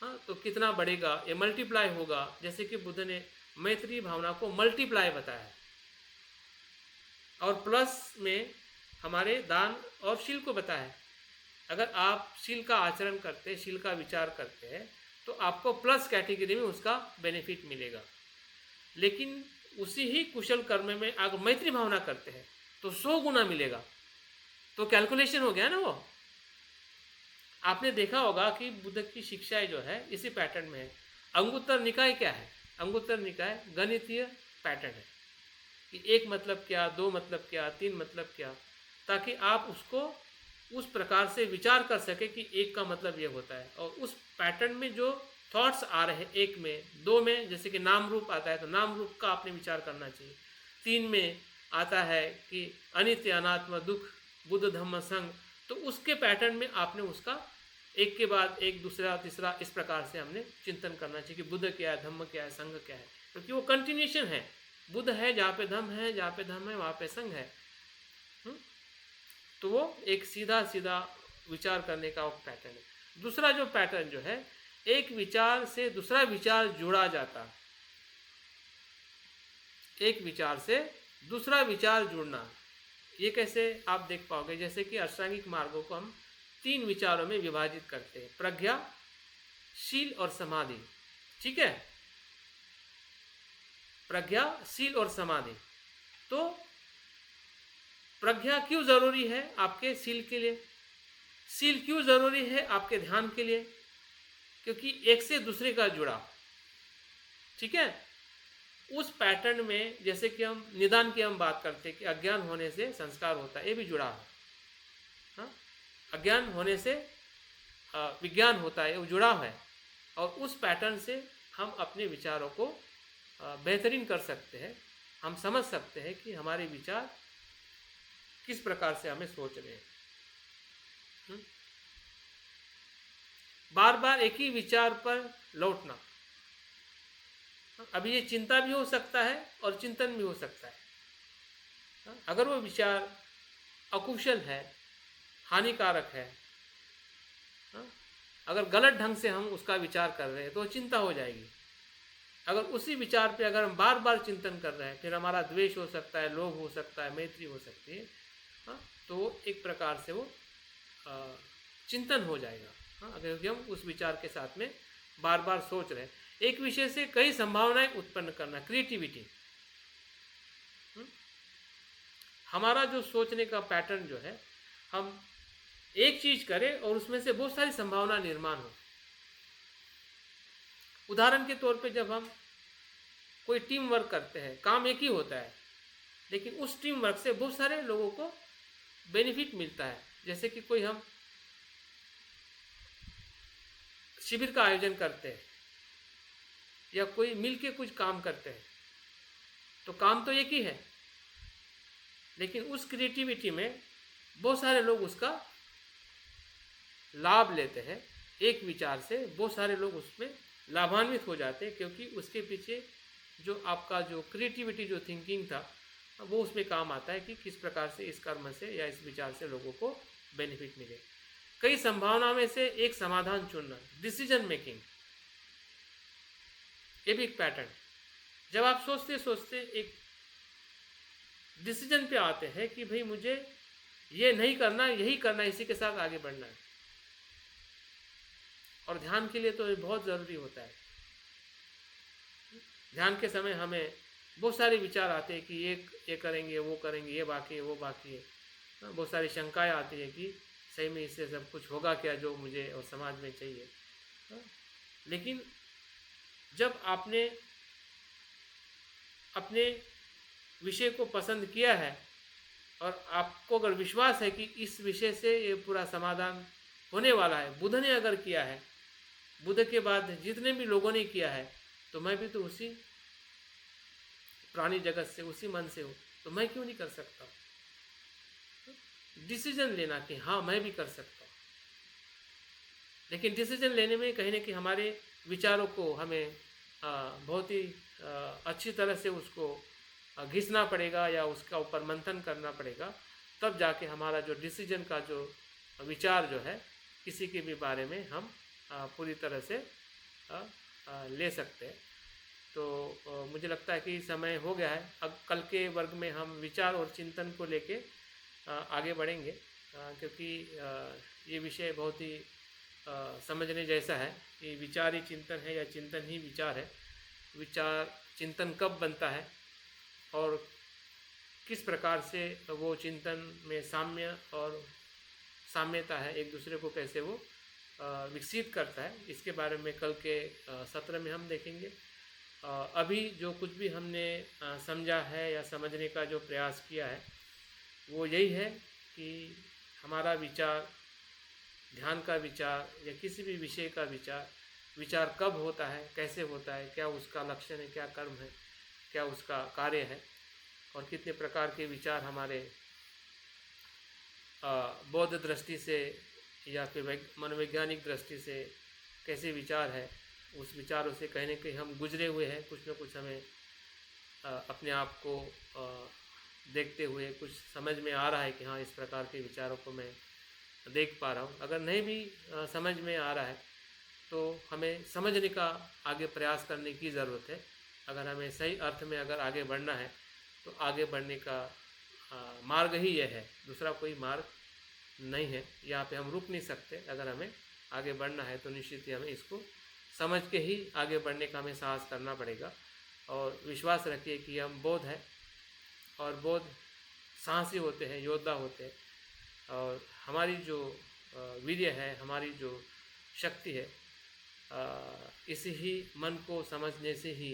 हाँ, तो कितना बढ़ेगा, ये मल्टीप्लाई होगा। जैसे कि बुद्ध ने मैत्री भावना को मल्टीप्लाई बताया, और प्लस में हमारे दान और शील को बताया। अगर आप शील का आचरण करते हैं, शील का विचार करते हैं, तो आपको प्लस कैटेगरी में उसका बेनिफिट मिलेगा। लेकिन उसी ही कुशल कर्म में अगर मैत्री भावना करते हैं तो 100 गुना मिलेगा। तो कैलकुलेशन हो गया ना वो। आपने देखा होगा कि बुद्ध की शिक्षाएं जो है इसी पैटर्न में है। अंगुत्तर निकाय क्या है? अंगुत्तर निकाय गणितीय पैटर्न है कि 1 मतलब क्या, 2 मतलब क्या, 3 मतलब क्या, ताकि आप उसको उस प्रकार से विचार कर सके कि 1 का मतलब ये होता है। और उस पैटर्न में जो थॉट्स आ रहे हैं, 1 में, 2 में जैसे कि नाम रूप आता है तो नाम रूप का आपने विचार करना चाहिए। 3 में आता है कि अनित्य अनात्म दुख बुद्ध धम्म संघ, तो उसके पैटर्न में आपने उसका एक के बाद एक, दूसरा, तीसरा, इस प्रकार से हमने चिंतन करना चाहिए कि बुद्ध क्या है, धम्म क्या है, संघ क्या है, क्योंकि वो कंटिन्यूशन है। बुद्ध है जहाँ पे धम्म है, जहाँ पे धम्म है वहाँ पे संघ है। तो वो एक सीधा सीधा विचार करने का पैटर्न है। दूसरा जो पैटर्न जो है, एक विचार से दूसरा विचार जुड़ा जाता, एक विचार से दूसरा विचार जुड़ना, ये कैसे आप देख पाओगे? जैसे कि अष्टांगिक मार्गों को हम 3 विचारों में विभाजित करते हैं, प्रज्ञा, शील और समाधि। ठीक है, प्रज्ञा, शील और समाधि। तो प्रज्ञा क्यों जरूरी है आपके शील के लिए? शील क्यों जरूरी है आपके ध्यान के लिए? क्योंकि एक से दूसरे का जुड़ा, ठीक है। उस पैटर्न में जैसे कि हम निदान की हम बात करते हैं कि अज्ञान होने से संस्कार होता है, ये भी जुड़ा है। हाँ? अज्ञान होने से विज्ञान होता है, वो जुड़ा है। और उस पैटर्न से हम अपने विचारों को बेहतरीन कर सकते हैं। हम समझ सकते हैं कि हमारे विचार किस प्रकार से हमें सोच रहे हैं। बार बार एक ही विचार पर लौटना, अभी ये चिंता भी हो सकता है और चिंतन भी हो सकता है। अगर वो विचार अकुशल है, हानिकारक है, अगर गलत ढंग से हम उसका विचार कर रहे हैं तो चिंता हो जाएगी। अगर उसी विचार पे अगर हम बार बार चिंतन कर रहे हैं, फिर हमारा द्वेष हो सकता है, लोभ हो सकता है, मैत्री हो सकती है। तो वो एक प्रकार से वो चिंतन हो जाएगा। अगर हम उस विचार के साथ में बार बार सोच रहे हैं, एक विषय से कई संभावनाएं उत्पन्न करना, क्रिएटिविटी। हमारा जो सोचने का पैटर्न जो है, हम एक चीज करें और उसमें से बहुत सारी संभावना निर्माण हो। उदाहरण के तौर पे जब हम कोई टीम वर्क करते हैं, काम एक ही होता है, लेकिन उस टीम वर्क से बहुत सारे लोगों को बेनिफिट मिलता है। जैसे कि कोई हम शिविर का आयोजन करते हैं या कोई मिलके कुछ काम करते हैं, तो काम तो एक ही है, लेकिन उस क्रिएटिविटी में बहुत सारे लोग उसका लाभ लेते हैं। एक विचार से बहुत सारे लोग उसमें लाभान्वित हो जाते हैं, क्योंकि उसके पीछे जो आपका जो क्रिएटिविटी, जो थिंकिंग था, वो उसमें काम आता है कि किस प्रकार से इस कर्म से या इस विचार से लोगों को बेनिफिट मिले। कई संभावनाओं में से एक समाधान चुनना, डिसीजन मेकिंग, ये भी एक पैटर्न। जब आप सोचते सोचते एक डिसीजन पे आते हैं कि भाई मुझे ये नहीं करना, यही करना, इसी के साथ आगे बढ़ना है। और ध्यान के लिए तो ये बहुत ज़रूरी होता है। ध्यान के समय हमें बहुत सारे विचार आते हैं कि ये करेंगे, वो करेंगे, ये बाकी है, वो बाकी है। बहुत सारी शंकाएं आती है कि सही में इससे सब कुछ होगा क्या जो मुझे और समाज में चाहिए। लेकिन जब आपने अपने विषय को पसंद किया है और आपको अगर विश्वास है कि इस विषय से ये पूरा समाधान होने वाला है, बुद्ध ने अगर किया है, बुद्ध के बाद जितने भी लोगों ने किया है, तो मैं भी तो उसी प्राणी जगत से, उसी मन से हूँ, तो मैं क्यों नहीं कर सकता? डिसीजन लेना कि हाँ मैं भी कर सकता हूँ। लेकिन डिसीजन लेने में कहीं ना कहीं हमारे विचारों को हमें बहुत ही अच्छी तरह से उसको घिसना पड़ेगा या उसका ऊपर मंथन करना पड़ेगा, तब जाके हमारा जो डिसीजन का जो विचार जो है किसी के भी बारे में हम पूरी तरह से ले सकते हैं। तो मुझे लगता है कि समय हो गया है। अब कल के वर्ग में हम विचार और चिंतन को लेके आगे बढ़ेंगे, क्योंकि ये विषय बहुत ही समझने जैसा है कि विचार ही चिंतन है या चिंतन ही विचार है। विचार चिंतन कब बनता है और किस प्रकार से वो चिंतन में साम्य और साम्यता है, एक दूसरे को कैसे वो विकसित करता है, इसके बारे में कल के सत्र में हम देखेंगे। अभी जो कुछ भी हमने समझा है या समझने का जो प्रयास किया है, वो यही है कि हमारा विचार, ध्यान का विचार या किसी भी विषय का विचार कब होता है, कैसे होता है, क्या उसका लक्षण है, क्या कर्म है, क्या उसका कार्य है, और कितने प्रकार के विचार हमारे बौद्ध दृष्टि से या फिर मनोवैज्ञानिक दृष्टि से कैसे विचार है, उस विचारों से कहीं न कहीं हम गुजरे हुए हैं। कुछ न कुछ हमें अपने आप को देखते हुए कुछ समझ में आ रहा है कि हाँ इस प्रकार के विचारों को मैं देख पा रहा हूँ। अगर नहीं भी समझ में आ रहा है तो हमें समझने का आगे प्रयास करने की ज़रूरत है। अगर हमें सही अर्थ में अगर आगे बढ़ना है तो आगे बढ़ने का मार्ग ही यह है, दूसरा कोई मार्ग नहीं है। यहाँ पे हम रुक नहीं सकते। अगर हमें आगे बढ़ना है तो निश्चित ही हमें इसको समझ के ही आगे बढ़ने का हमें साहस करना पड़ेगा। और विश्वास रखिए कि हम बौद्ध हैं और बौद्ध साहसी होते हैं, योद्धा होते हैं। और हमारी जो वीर्य है, हमारी जो शक्ति है, इसी ही मन को समझने से ही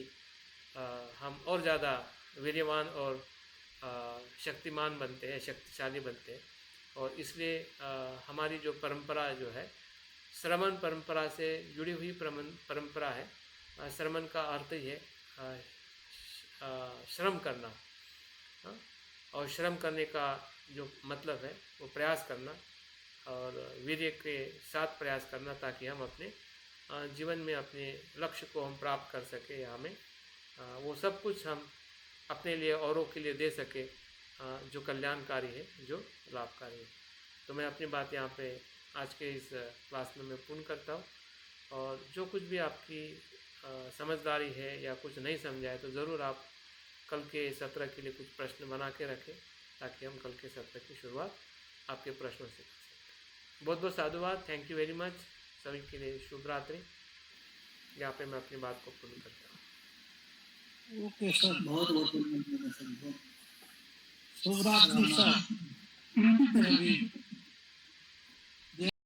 हम और ज़्यादा वीर्यवान और शक्तिमान बनते हैं, शक्तिशाली बनते हैं। और इसलिए हमारी जो परंपरा जो है, श्रमण परंपरा से जुड़ी हुई परंपरा है। श्रमण का अर्थ ही है श्रम करना, और श्रम करने का जो मतलब है वो प्रयास करना और वीर्य के साथ प्रयास करना, ताकि हम अपने जीवन में अपने लक्ष्य को हम प्राप्त कर सके, या हमें वो सब कुछ हम अपने लिए औरों के लिए दे सके जो कल्याणकारी है, जो लाभकारी है। तो मैं अपनी बात यहाँ पे आज के इस क्लास में मैं पूर्ण करता हूँ। और जो कुछ भी आपकी समझदारी है या कुछ नहीं समझा है तो ज़रूर आप कल के सत्र के लिए कुछ प्रश्न बना के रखें, ताकि हम कल के सत्र की शुरुआत आपके प्रश्नों से कर सकें। बहुत बहुत साधुवाद। Thank you very much. सभी के लिए शुभ रात्रि। यहाँ पे मैं अपनी बात को पूर्ण करता हूँ। ओके सर, बहुत बहुत धन्यवाद सर। शुभ रात्रि सर। रवि।